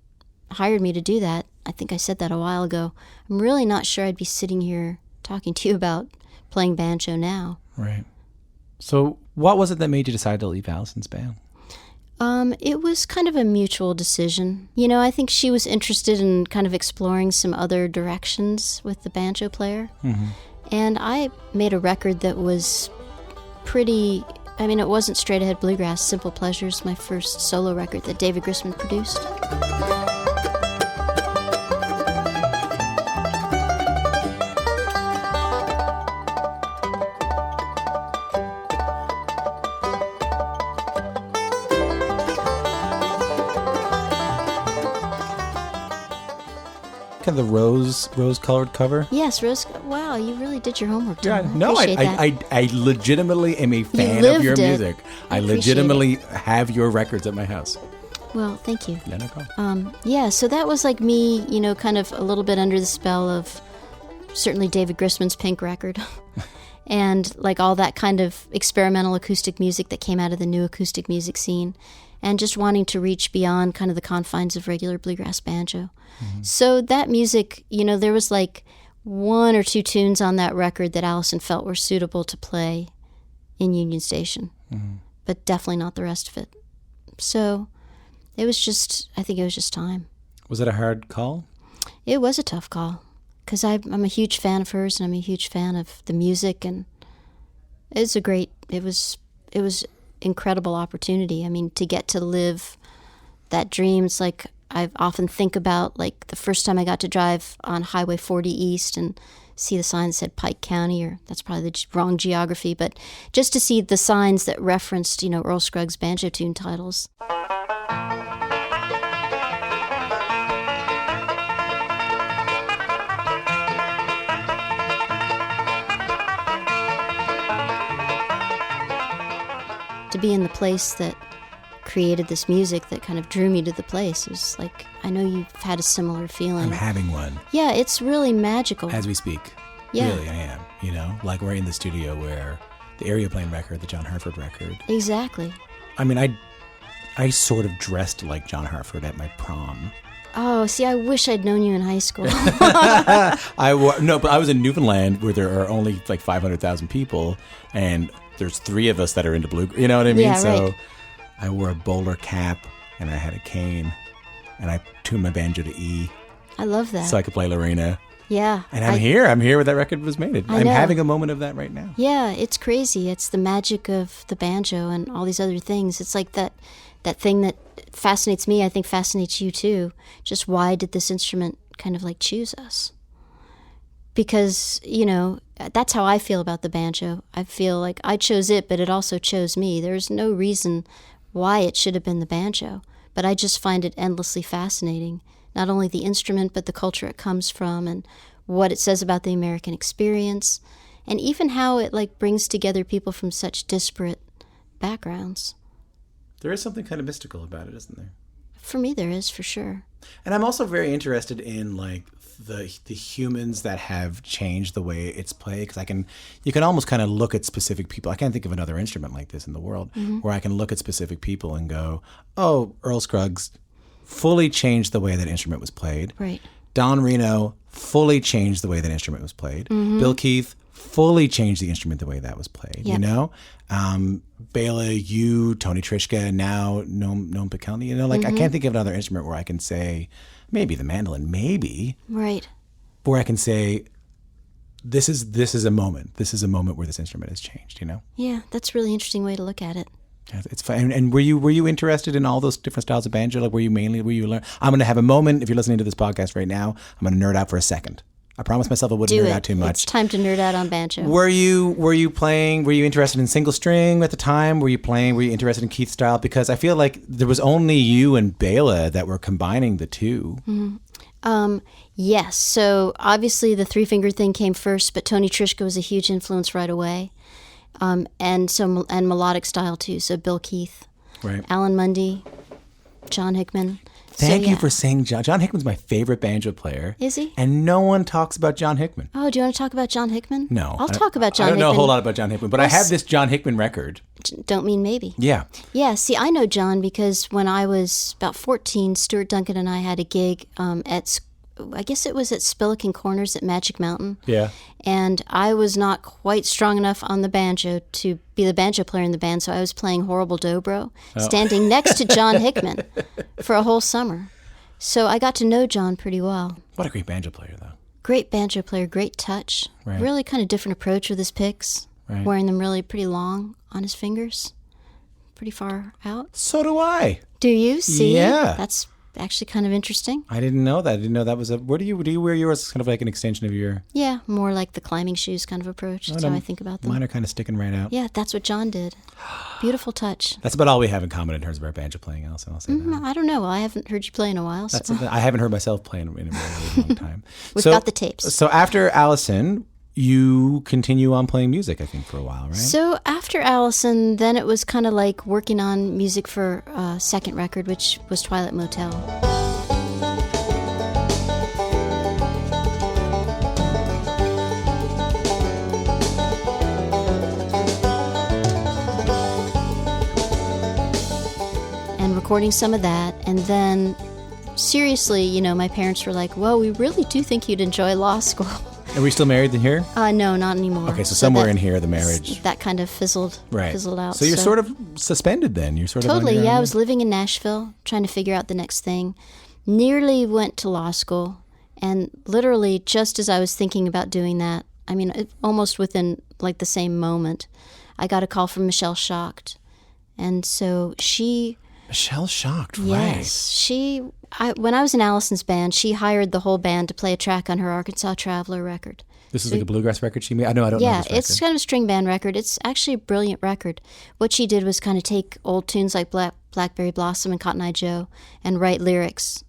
hired me to do that, I think I said that a while ago, I'm really not sure I'd be sitting here talking to you about playing banjo now. Right. So what was it that made you decide to leave Alison's band? It was kind of a mutual decision. I think she was interested in kind of exploring some other directions with the banjo player. Mm-hmm. And I made a record that was pretty, it wasn't straight ahead bluegrass. Simple Pleasures, my first solo record that David Grisman produced. The rose-colored cover. Yes, rose. Wow, you really did your homework. Yeah, I I legitimately am a fan of your music. I legitimately have your records at my house. Well, thank you. Yeah, no problem. So that was like me, kind of a little bit under the spell of certainly David Grisman's Pink record, and like all that kind of experimental acoustic music that came out of the new acoustic music scene. And just wanting to reach beyond kind of the confines of regular bluegrass banjo. Mm-hmm. So that music, there was like one or two tunes on that record that Alison felt were suitable to play in Union Station, but definitely not the rest of it. So I think it was just time. Was it a hard call? It was a tough call, because I'm a huge fan of hers, and I'm a huge fan of the music, and it was incredible opportunity. To get to live that dream. It's like I often think about like the first time I got to drive on Highway 40 East and see the sign that said Pike County, or that's probably the wrong geography, but just to see the signs that referenced, Earl Scruggs banjo tune titles. To be in the place that created this music that kind of drew me to the place. It was like, I know you've had a similar feeling. I'm having one. Yeah, it's really magical. As we speak. Yeah. Really, I am. Like we're in the studio where the area playing record, the John Hartford record. Exactly. I sort of dressed like John Hartford at my prom. Oh, see, I wish I'd known you in high school. But I was in Newfoundland where there are only like 500,000 people, and there's 3 of us that are into bluegrass. You know what I mean? Yeah, so right. I wore a bowler cap, and I had a cane, and I tuned my banjo to E. I love that. So I could play Lorena. Yeah. And I'm here where that record was made. I'm having a moment of that right now. Yeah, it's crazy. It's the magic of the banjo and all these other things. It's like that thing that fascinates me, I think fascinates you too. Just why did this instrument kind of like choose us? Because, that's how I feel about the banjo. I feel like I chose it, but it also chose me. There's no reason why it should have been the banjo, but I just find it endlessly fascinating. Not only the instrument, but the culture it comes from and what it says about the American experience, and even how it like brings together people from such disparate backgrounds. There is something kind of mystical about it, isn't there? For me, there is, for sure. And I'm also very interested in like the humans that have changed the way it's played, because you can almost kind of look at specific people. I can't think of another instrument like this in the world where I can look at specific people and go, oh, Earl Scruggs fully changed the way that instrument was played. Right. Don Reno fully changed the way that instrument was played. Mm-hmm. Bill Keith fully changed the instrument the way that was played. Yep. You know, Bela, you, Tony Trischka, now Noam Pikelny. You know, like I can't think of another instrument where I can say, maybe the mandolin, maybe, Right. where I can say, this is a moment. This is a moment where this instrument has changed. You know. Yeah, that's a really interesting way to look at it. Yeah, it's fun. And were you interested in all those different styles of banjo? Like, were you learn? I'm going to have a moment. If you're listening to this podcast right now, I'm going to nerd out for a second. I promised myself I wouldn't nerd out too much. It's time to nerd out on banjo. Were you interested in single string at the time? Were you interested in Keith's style? Because I feel like there was only you and Bela that were combining the two. Yes. So obviously the three-finger thing came first, but Tony Trischka was a huge influence right away. And melodic style too. So Bill Keith, Right. Alan Mundy, John Hickman. Thank you for saying John. John Hickman's my favorite banjo player. Is he? And no one talks about John Hickman. Oh, do you want to talk about John Hickman? No. I'll talk about John Hickman. I don't know a whole lot about John Hickman, but I have this John Hickman record. Don't mean maybe. Yeah. Yeah, see, I know John because when I was about 14, Stuart Duncan and I had a gig I guess it was at Spillikin Corners at Magic Mountain. Yeah. And I was not quite strong enough on the banjo to be the banjo player in the band, so I was playing Horrible Dobro, standing next to John Hickman for a whole summer. So I got to know John pretty well. What a great banjo player, though. Great banjo player, great touch. Right. Really kind of different approach with his picks, Right. wearing them really pretty long on his fingers, pretty far out. So do I. Do you see? Yeah. That's actually kind of interesting. I didn't know that. I didn't know that was a. Where do you wear yours? Kind of like an extension of your. Yeah, more like the climbing shoes kind of approach. That's how I think about them. Mine are kind of sticking right out. Yeah, that's what John did. Beautiful touch. That's about all we have in common in terms of our banjo playing, Alison. I'll say that. I don't know. I haven't heard you play in a while. That's So. something I haven't heard myself play in a really long time. We've got the tapes. So after Alison, you continue on playing music, I think, for a while, right? So after Alison, then it was kind of like working on music for a second record, which was Twilight Motel. Recording some of that, and then seriously, my parents were like, well, we really do think you'd enjoy law school. Are we still married in here? No, not anymore. Okay, so somewhere in here, the marriage. That kind of fizzled out. So you're sort of suspended then. You're sort of totally, yeah. I was living in Nashville, trying to figure out the next thing. Nearly went to law school, and literally just as I was thinking about doing that, almost within like the same moment, I got a call from Michelle Schacht, and so she... Michelle Schacht, yes, right. When I was in Alison's band, she hired the whole band to play a track on her Arkansas Traveler record. This is like a bluegrass record she made? I don't know this record. Yeah, it's kind of a string band record. It's actually a brilliant record. What she did was kind of take old tunes like Blackberry Blossom and Cotton Eye Joe and write lyrics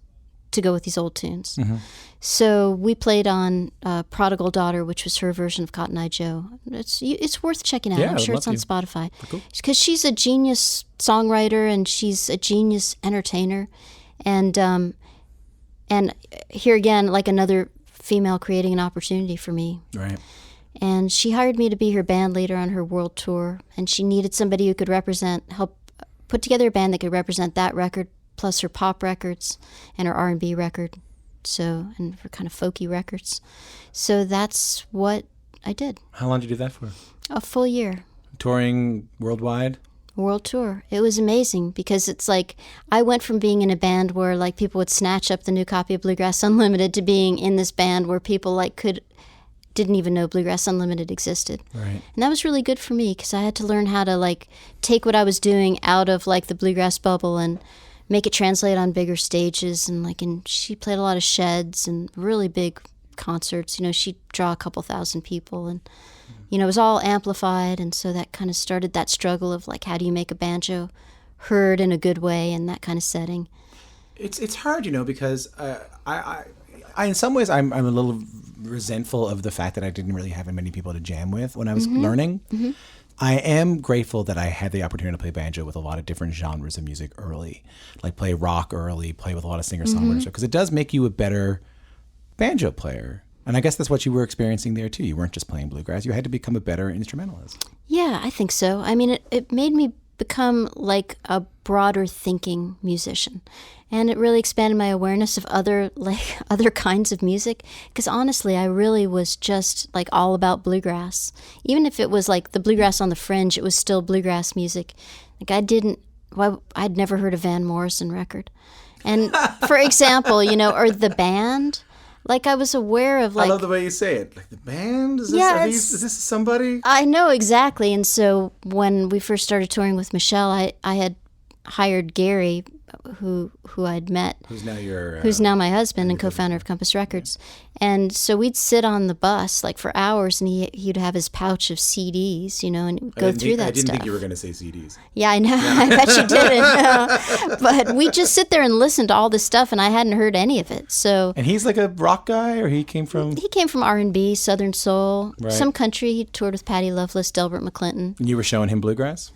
to go with these old tunes. Mm-hmm. So we played on Prodigal Daughter, which was her version of Cotton Eye Joe. It's worth checking out. Yeah, I'm sure it's on Spotify. Cool. Because she's a genius songwriter and she's a genius entertainer. And here again, like another female creating an opportunity for me. Right. And she hired me to be her band leader on her world tour. And she needed somebody who could help put together a band that could represent that record, plus her pop records and her R&B record. And her kind of folky records. So that's what I did. How long did you do that for? A full year. Touring worldwide? World tour. It was amazing because it's like I went from being in a band where like people would snatch up the new copy of Bluegrass Unlimited to being in this band where people didn't even know Bluegrass Unlimited existed. Right. And that was really good for me because I had to learn how to like take what I was doing out of like the bluegrass bubble and make it translate on bigger stages. And she played a lot of sheds and really big concerts. She'd draw a couple thousand people and it was all amplified. And so that kind of started that struggle of like, how do you make a banjo heard in a good way in that kind of setting? It's hard, because I in some ways I'm a little resentful of the fact that I didn't really have many people to jam with when I was learning. Mm-hmm. I am grateful that I had the opportunity to play banjo with a lot of different genres of music early, like play rock early, play with a lot of singer-songwriters, because it does make you a better banjo player. And I guess that's what you were experiencing there too. You weren't just playing bluegrass. You had to become a better instrumentalist. Yeah, I think so. It made me become like a broader thinking musician. And it really expanded my awareness of other kinds of music. Because honestly, I really was just like all about bluegrass. Even if it was like the bluegrass on the fringe, it was still bluegrass music. Like I'd never heard a Van Morrison record. And for example, or the band, like I was aware of like... I love the way you say it. Like the band? Is this somebody? I know, exactly. And so when we first started touring with Michelle, I had hired Gary, who I'd met, who's now my husband and co-founder of Compass Records. And so we'd sit on the bus like for hours, and he'd have his pouch of CDs, and go through that stuff. I didn't think you were going to say CDs. Yeah, I know. I bet you didn't. But we'd just sit there and listen to all this stuff, and I hadn't heard any of it. So. And he's like a rock guy, or he came from? He came from R&B, Southern Soul, right. Some country. He toured with Patti Loveless, Delbert McClinton. And you were showing him bluegrass?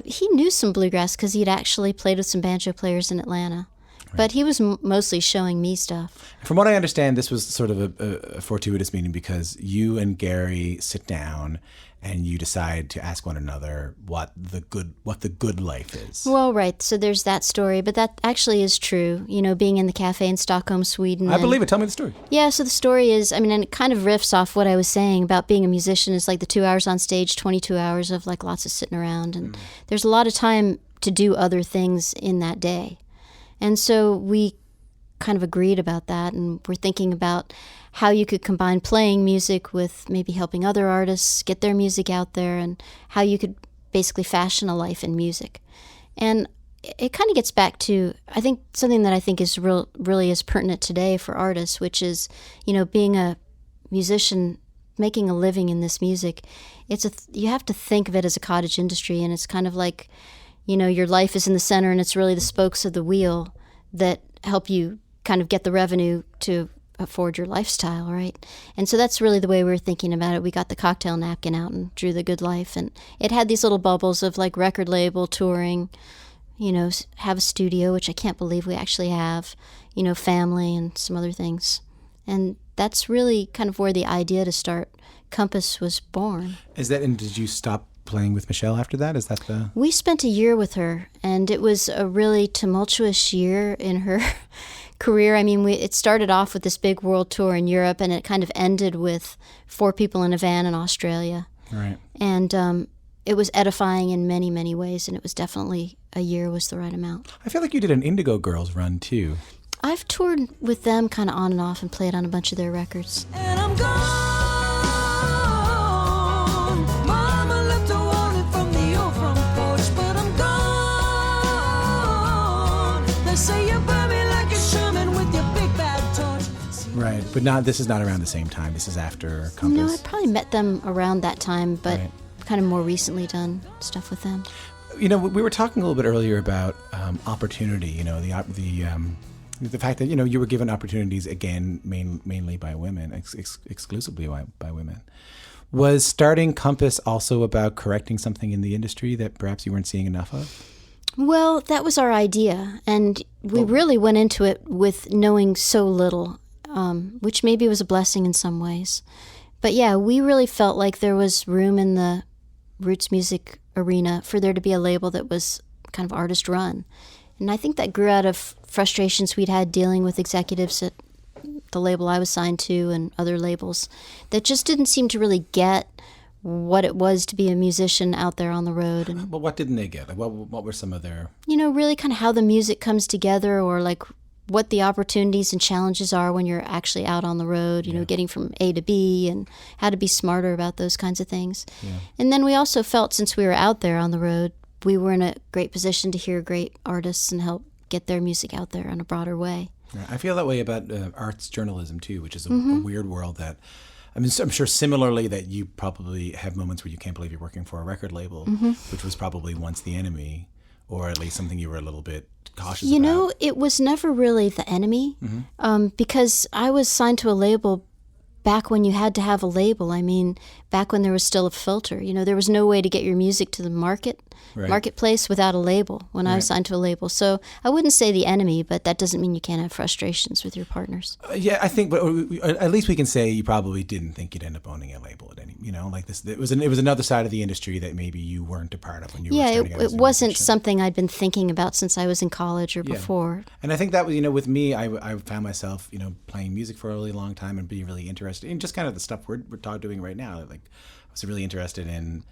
He knew some bluegrass because he'd actually played with some banjo players in Atlanta. Right. But he was mostly showing me stuff. From what I understand, this was sort of a fortuitous meeting because you and Gary sit down and you decide to ask one another what the good life is. Well, right. So there's that story, but that actually is true. Being in the cafe in Stockholm, Sweden. I believe it. Tell me the story. Yeah, so the story is, and it kind of riffs off what I was saying about being a musician. Is like the 2 hours on stage, 22 hours of like lots of sitting around. And there's a lot of time to do other things in that day. And so we kind of agreed about that, and we're thinking about how you could combine playing music with maybe helping other artists get their music out there, and how you could basically fashion a life in music. And it kind of gets back to, I think, something that I think is really is pertinent today for artists, which is, being a musician, making a living in this music. You have to think of it as a cottage industry, and it's kind of like, your life is in the center, and it's really the spokes of the wheel that help you kind of get the revenue to afford your lifestyle, right? And so that's really the way we were thinking about it. We got the cocktail napkin out and drew the good life, and it had these little bubbles of like record label, touring, have a studio, which I can't believe we actually have, family and some other things. And that's really kind of where the idea to start Compass was born. And did you stop playing with Michelle after that? Is that the... We spent a year with her, and it was a really tumultuous year in her career. It started off with this big world tour in Europe, and it kind of ended with 4 people in a van in Australia. Right. And it was edifying in many, many ways, and it was definitely a year was the right amount. I feel like you did an Indigo Girls run, too. I've toured with them kind of on and off and played on a bunch of their records. And I'm gone. Mama left a warning from the old front porch, but I'm gone. They say you burn me like a Sherman with your big bad torch. Right, but this is not around the same time. This is after Compass. No, I probably met them around that time, but right. Kind of more recently done stuff with them. We were talking a little bit earlier about opportunity. The fact that you were given opportunities again, mainly by women, exclusively by women. Was starting Compass also about correcting something in the industry that perhaps you weren't seeing enough of? Well, that was our idea, and we really went into it with knowing so little, which maybe was a blessing in some ways. But yeah, we really felt like there was room in the roots music arena for there to be a label that was kind of artist run. And I think that grew out of frustrations we'd had dealing with executives at the label I was signed to and other labels that just didn't seem to really get what it was to be a musician out there on the road. And, but what didn't they get? Like, what were some of their... really kind of how the music comes together, or like what the opportunities and challenges are when you're actually out on the road, getting from A to B, and how to be smarter about those kinds of things. Yeah. And then we also felt, since we were out there on the road, we were in a great position to hear great artists and help get their music out there in a broader way. Yeah, I feel that way about arts journalism too, which is a weird world that, I'm sure similarly that you probably have moments where you can't believe you're working for a record label, which was probably once the enemy, or at least something you were a little bit cautious about. It was never really the enemy, because I was signed to a label back when you had to have a label. Back when there was still a filter. There was no way to get your music to the market. marketplace without a label when I was signed to a label. So I wouldn't say the enemy, but that doesn't mean you can't have frustrations with your partners. Yeah, I think, but at least we can say you probably didn't think you'd end up owning a label at any, like this. It was another side of the industry that maybe you weren't a part of when you were starting out. It wasn't something I'd been thinking about since I was in college or before. And I think that was, with me, I found myself, playing music for a really long time and being really interested in just kind of the stuff we're doing right now. Like, I was really interested in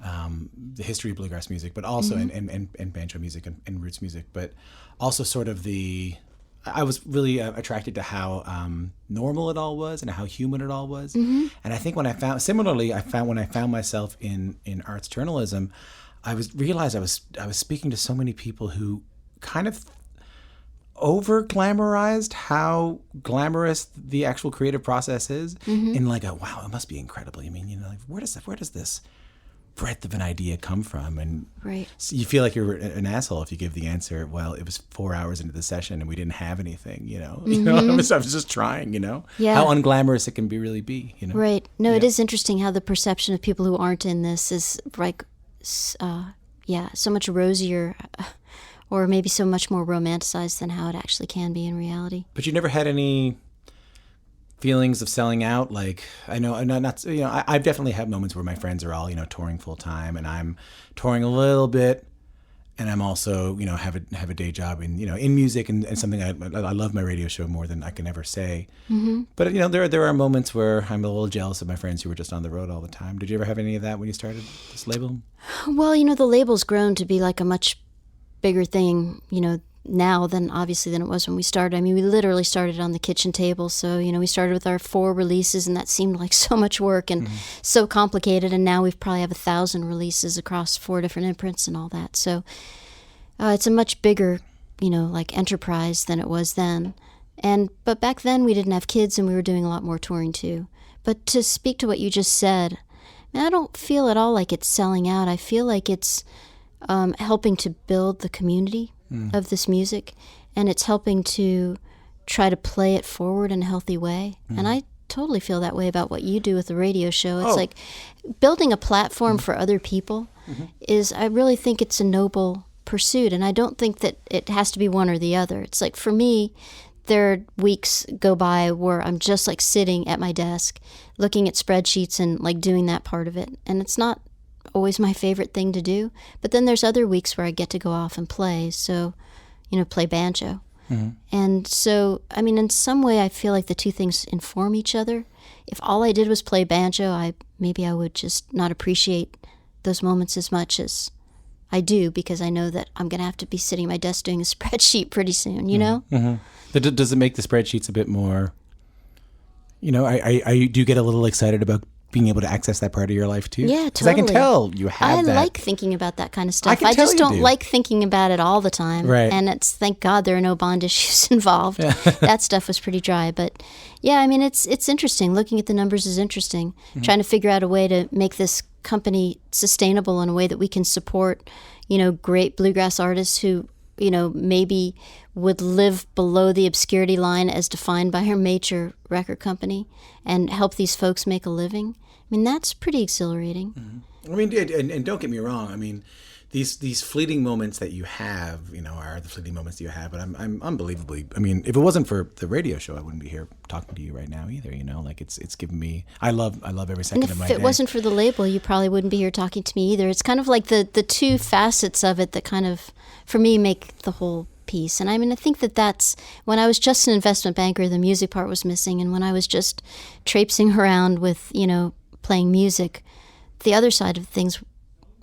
the history of bluegrass music, but also in banjo music and roots music, but also sort of I was really attracted to how normal it all was and how human it all was. And I think when I found myself in arts journalism, I realized I was speaking to so many people who kind of over glamorized how glamorous the actual creative process is, in like wow, it must be incredible. I mean, like where does this breadth of an idea come from? And so you feel like you're an asshole if you give the answer, well, it was 4 hours into the session and we didn't have anything, I was just trying, how unglamorous it can really be, Right. No, it is interesting how the perception of people who aren't in this is like, so much rosier, or maybe so much more romanticized than how it actually can be in reality. But you never had any feelings of selling out? Like, I know, I've definitely had moments where my friends are all, touring full time, and I'm touring a little bit, and I'm also, have a day job in, in music and something I love my radio show more than I can ever say. But there are moments where I'm a little jealous of my friends who were just on the road all the time. Did you ever have any of that when you started this label? Well, the label's grown to be like a much bigger thing, now than it was when we started. I mean, we literally started on the kitchen table. So, we started with our 4 releases, and that seemed like so much work and so complicated. And now we probably have 1,000 releases across 4 different imprints and all that. So it's a much bigger, like enterprise than it was then. But back then we didn't have kids, and we were doing a lot more touring too. But to speak to what you just said, I don't feel at all like it's selling out. I feel like it's helping to build the community of this music, and it's helping to try to play it forward in a healthy way. And I totally feel that way about what you do with the radio show. It's like building a platform for other people I really think it's a noble pursuit, and I don't think that it has to be one or the other. It's like, for me, there are weeks go by where I'm just like sitting at my desk looking at spreadsheets and like doing that part of it, and it's not always my favorite thing to do. But then there's other weeks where I get to go off and play, so play banjo. And so, I mean, in some way I feel like the two things inform each other. If all I did was play banjo, maybe I would just not appreciate those moments as much as I do, because I know that I'm going to have to be sitting at my desk doing a spreadsheet pretty soon, Does it make the spreadsheets a bit more, do you get a little excited about being able to access that part of your life too? Yeah, totally. Because I can tell you have that. I like thinking about that kind of stuff. I just don't like thinking about it all the time. Right. And it's, thank God there are no bond issues involved. That stuff was pretty dry. But yeah, I mean, it's interesting. Looking at the numbers is interesting. Trying to figure out a way to make this company sustainable in a way that we can support, great bluegrass artists who, maybe would live below the obscurity line as defined by our major record company, and help these folks make a living. I mean, that's pretty exhilarating. I mean, and don't get me wrong. I mean, these fleeting moments that you have, are the fleeting moments that you have. But I'm unbelievably. I mean, if it wasn't for the radio show, I wouldn't be here talking to you right now either. Like it's given me. I love every second of my day. If it wasn't for the label, you probably wouldn't be here talking to me either. It's kind of like the two facets of it that kind of, for me, make the whole piece. And I mean, I think that's when I was just an investment banker, the music part was missing, and when I was just traipsing around with playing music, the other side of things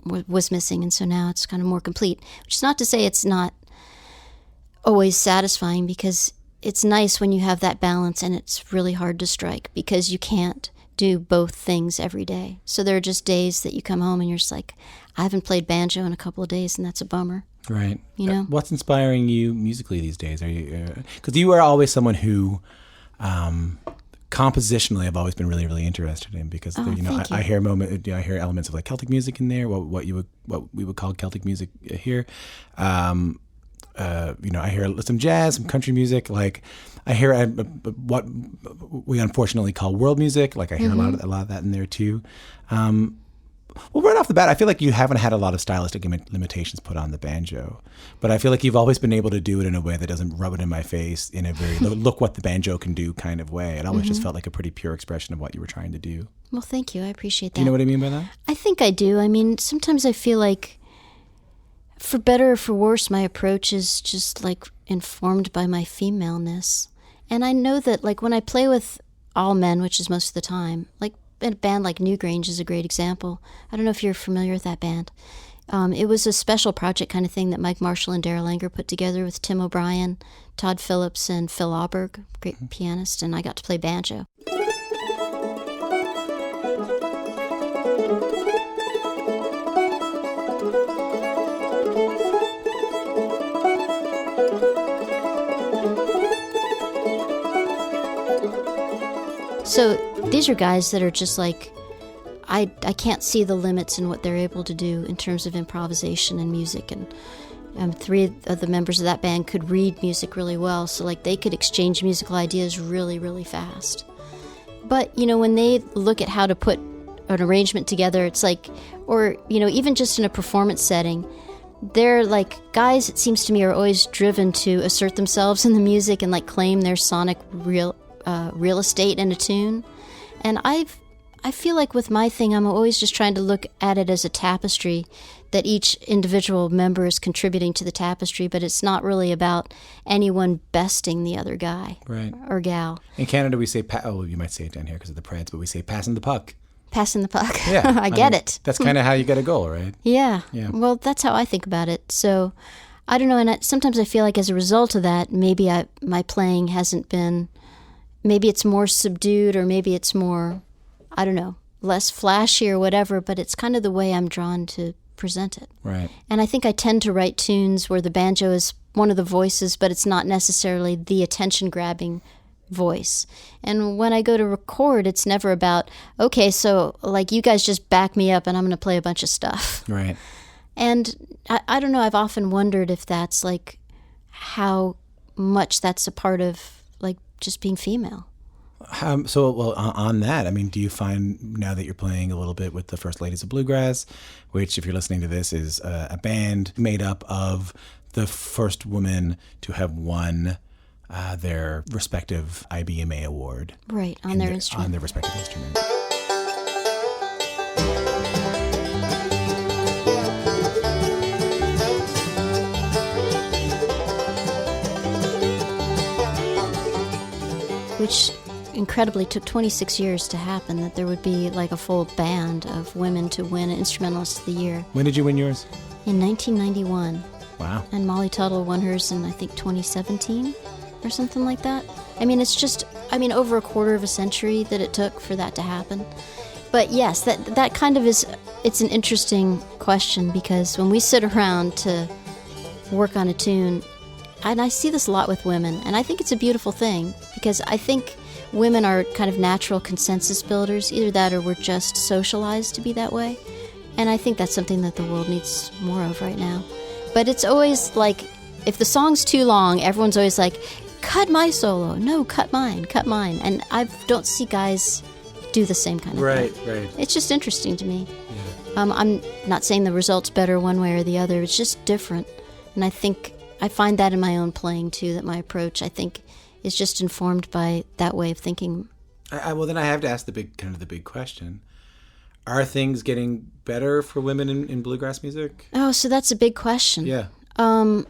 was missing, and so now it's kind of more complete. Which is not to say it's not always satisfying, because it's nice when you have that balance, and it's really hard to strike because you can't do both things every day. So there are just days that you come home and you're just like, I haven't played banjo in a couple of days, and that's a bummer. Right. What's inspiring you musically these days? Are you because you are always someone who compositionally I've always been really, really interested in, because I hear I hear elements of like Celtic music in there, what we would call Celtic music here. I hear some jazz, some country music. Like I hear what we unfortunately call world music. Like I hear a lot of that in there too. Well, right off the bat, I feel like you haven't had a lot of stylistic limitations put on the banjo, but I feel like you've always been able to do it in a way that doesn't rub it in my face in a very look what the banjo can do kind of way. It always just felt like a pretty pure expression of what you were trying to do. Well, thank you. I appreciate that. Do you know what I mean by that? I think I do. I mean, sometimes I feel like, for better or for worse, my approach is just like informed by my femaleness. And I know that like when I play with all men, which is most of the time, like a band like Newgrange is a great example. I don't know if you're familiar with that band. It was a special project kind of thing that Mike Marshall and Daryl Langer put together with Tim O'Brien, Todd Phillips, and Phil Auberg, great pianist, and I got to play banjo. So these are guys that are just like, I can't see the limits in what they're able to do in terms of improvisation and music. And 3 of the members of that band could read music really well, so like they could exchange musical ideas really, really fast. But, you know, when they look at how to put an arrangement together, it's like, or, you know, even just in a performance setting, they're like guys, it seems to me, are always driven to assert themselves in the music and like claim their sonic real estate in a tune. And I feel like with my thing, I'm always just trying to look at it as a tapestry, that each individual member is contributing to the tapestry, but it's not really about anyone besting the other guy or gal. In Canada, we say, you might say it down here because of the Preds, but we say passing the puck. Passing the puck. Yeah. I get it. That's kind of how you get a goal, right? Yeah. Well, that's how I think about it. So I don't know. And sometimes I feel like as a result of that, maybe my playing hasn't been, maybe it's more subdued, or maybe it's more, I don't know, less flashy or whatever, but it's kind of the way I'm drawn to present it. Right. And I think I tend to write tunes where the banjo is one of the voices, but it's not necessarily the attention-grabbing voice. And when I go to record, it's never about, okay, so like you guys just back me up and I'm going to play a bunch of stuff. Right. And I don't know, I've often wondered if that's like how much that's a part of like just being female. On that, I mean, do you find now that you're playing a little bit with the First Ladies of Bluegrass, which, if you're listening to this, is a band made up of the first women to have won their respective IBMA award. Right, on their instrument. On their respective instruments. Which incredibly took 26 years to happen, that there would be like a full band of women to win Instrumentalist of the Year. When did you win yours? In 1991. Wow. And Molly Tuttle won hers in, I think, 2017 or something like that. I mean, it's just, over a quarter of a century that it took for that to happen. But yes, that kind of is, it's an interesting question, because when we sit around to work on a tune, and I see this a lot with women, and I think it's a beautiful thing, because I think women are kind of natural consensus builders. Either that or we're just socialized to be that way. And I think that's something that the world needs more of right now. But it's always like, if the song's too long, everyone's always like, cut my solo. No, cut mine. And I don't see guys do the same kind of thing. Right. It's just interesting to me. Yeah. I'm not saying the result's better one way or the other. It's just different. And I think I find that in my own playing, too, that my approach, I think, is just informed by that way of thinking. Well, then I have to ask the big question. Are things getting better for women in bluegrass music? Oh, so that's a big question. Yeah. I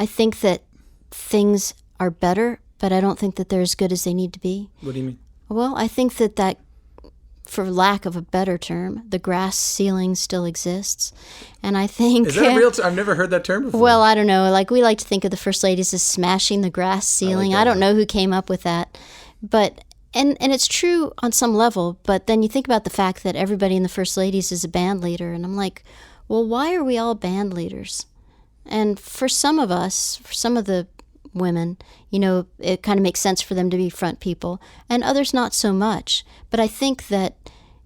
think that things are better, but I don't think that they're as good as they need to be. What do you mean? Well, I think that, for lack of a better term, the grass ceiling still exists. And I think... Is that a real term? I've never heard that term before. Well, I don't know. Like, we like to think of the First Ladies as smashing the grass ceiling. I don't know who came up with that. But... And it's true on some level, but then you think about the fact that everybody in the First Ladies is a band leader, and I'm like, well, why are we all band leaders? And for some of us, for some of the women, it kind of makes sense for them to be front people, and others not so much. But I think that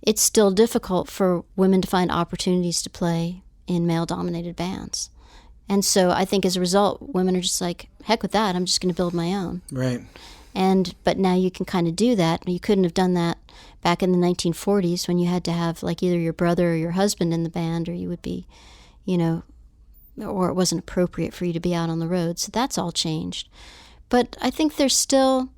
it's still difficult for women to find opportunities to play in male-dominated bands. And so I think as a result, women are just like, heck with that, I'm just going to build my own. Right. But now you can kind of do that. You couldn't have done that back in the 1940s when you had to have like either your brother or your husband in the band, or you would be, or it wasn't appropriate for you to be out on the road. So that's all changed. But I think there's still,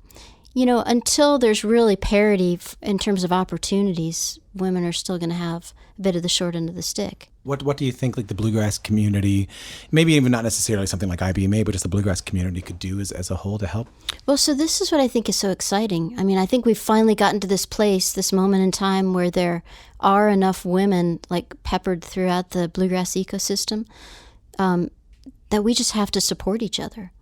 until there's really parity in terms of opportunities, women are still going to have a bit of the short end of the stick. What do you think, like, the bluegrass community, maybe even not necessarily something like IBMA, but just the bluegrass community could do as a whole to help? Well, so this is what I think is so exciting. I mean, I think we've finally gotten to this place, this moment in time where there are enough women, like, peppered throughout the bluegrass ecosystem, that we just have to support each other.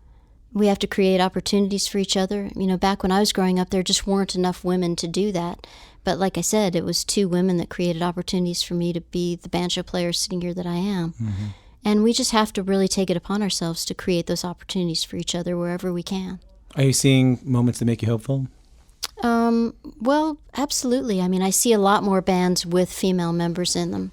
We have to create opportunities for each other. Back when I was growing up, there just weren't enough women to do that. But like I said, it was 2 women that created opportunities for me to be the banjo player sitting here that I am. Mm-hmm. And we just have to really take it upon ourselves to create those opportunities for each other wherever we can. Are you seeing moments that make you hopeful? Well, absolutely. I mean, I see a lot more bands with female members in them.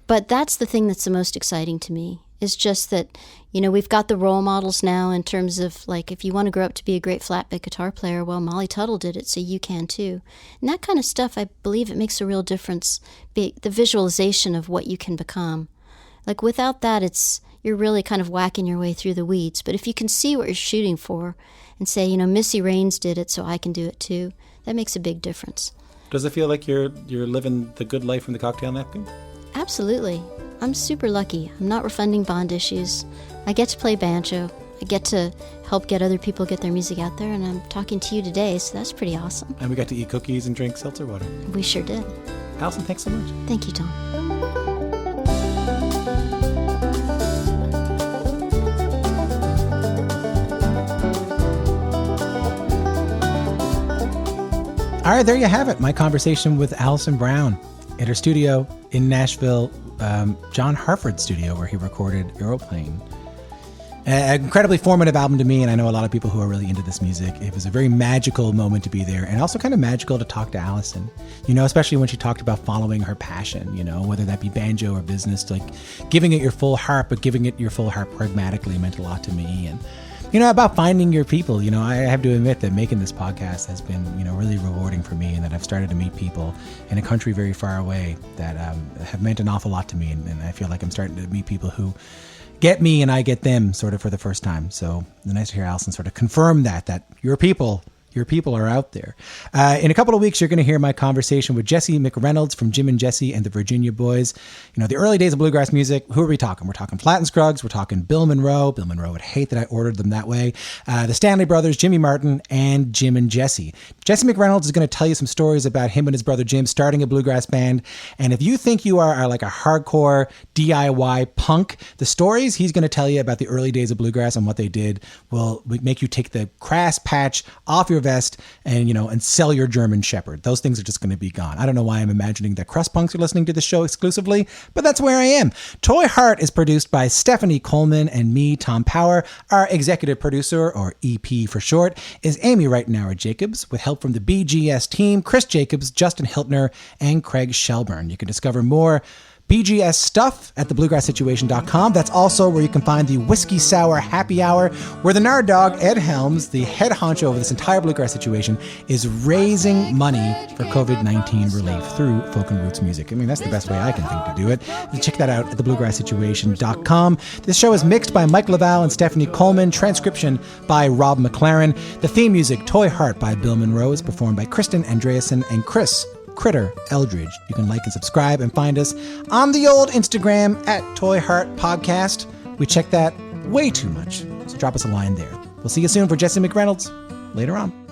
But that's the thing that's the most exciting to me. It's just that, we've got the role models now in terms of, like, if you want to grow up to be a great flatbed guitar player, well, Molly Tuttle did it, so you can too. And that kind of stuff, I believe it makes a real difference, the visualization of what you can become. Like, without that, you're really kind of whacking your way through the weeds. But if you can see what you're shooting for and say, Missy Raines did it, so I can do it too, that makes a big difference. Does it feel like you're living the good life from the cocktail napkin? Absolutely. I'm super lucky. I'm not refunding bond issues. I get to play banjo. I get to help get other people get their music out there, and I'm talking to you today, so that's pretty awesome. And we got to eat cookies and drink seltzer water. We sure did. Alison, thanks so much. Thank you, Tom. All right, there you have it. My conversation with Alison Brown at her studio in Nashville, John Harford's studio, where he recorded Aeroplane. An incredibly formative album to me, and I know a lot of people who are really into this music. It was a very magical moment to be there, and also kind of magical to talk to Alison, especially when she talked about following her passion, whether that be banjo or business, like giving it your full heart, but giving it your full heart pragmatically meant a lot to me. And about finding your people. I have to admit that making this podcast has been, really rewarding for me, and that I've started to meet people in a country very far away that have meant an awful lot to me. And I feel like I'm starting to meet people who get me and I get them sort of for the first time. So it's nice to hear Alison sort of confirm that your people are out there. In a couple of weeks, you're going to hear my conversation with Jesse McReynolds from Jim and Jesse and the Virginia Boys. The early days of bluegrass music. Who are we talking? We're talking Flatt and Scruggs. We're talking Bill Monroe. Bill Monroe would hate that I ordered them that way. The Stanley Brothers, Jimmy Martin, and Jim and Jesse. Jesse McReynolds is going to tell you some stories about him and his brother Jim starting a bluegrass band. And if you think you are like a hardcore DIY punk, the stories he's going to tell you about the early days of bluegrass and what they did will make you take the crass patch off your vest and sell your German Shepherd. Those things are just going to be gone. I don't know why I'm imagining that crust punks are listening to the show exclusively, but that's where I am. Toy Heart is produced by Stephanie Coleman and me, Tom Power. Our executive producer, or EP for short, is Amy Reitenauer Jacobs, with help from the BGS team, Chris Jacobs, Justin Hiltner, and Craig Shelburne. You can discover more BGS stuff at thebluegrasssituation.com. That's also where you can find the Whiskey Sour Happy Hour, where the Nard Dog, Ed Helms, the head honcho of this entire bluegrass situation, is raising money for COVID-19 relief through folk and roots music. I mean, that's the best way I can think to do it. Check that out at thebluegrasssituation.com. This show is mixed by Mike Laval and Stephanie Coleman. Transcription by Rob McLaren. The theme music, Toy Heart by Bill Monroe, is performed by Kristen Andreasen and Chris Critter Eldridge. You can like and subscribe and find us on the old Instagram at Toy Heart Podcast. We check that way too much, so drop us a line there. We'll see you soon for Jesse McReynolds later on.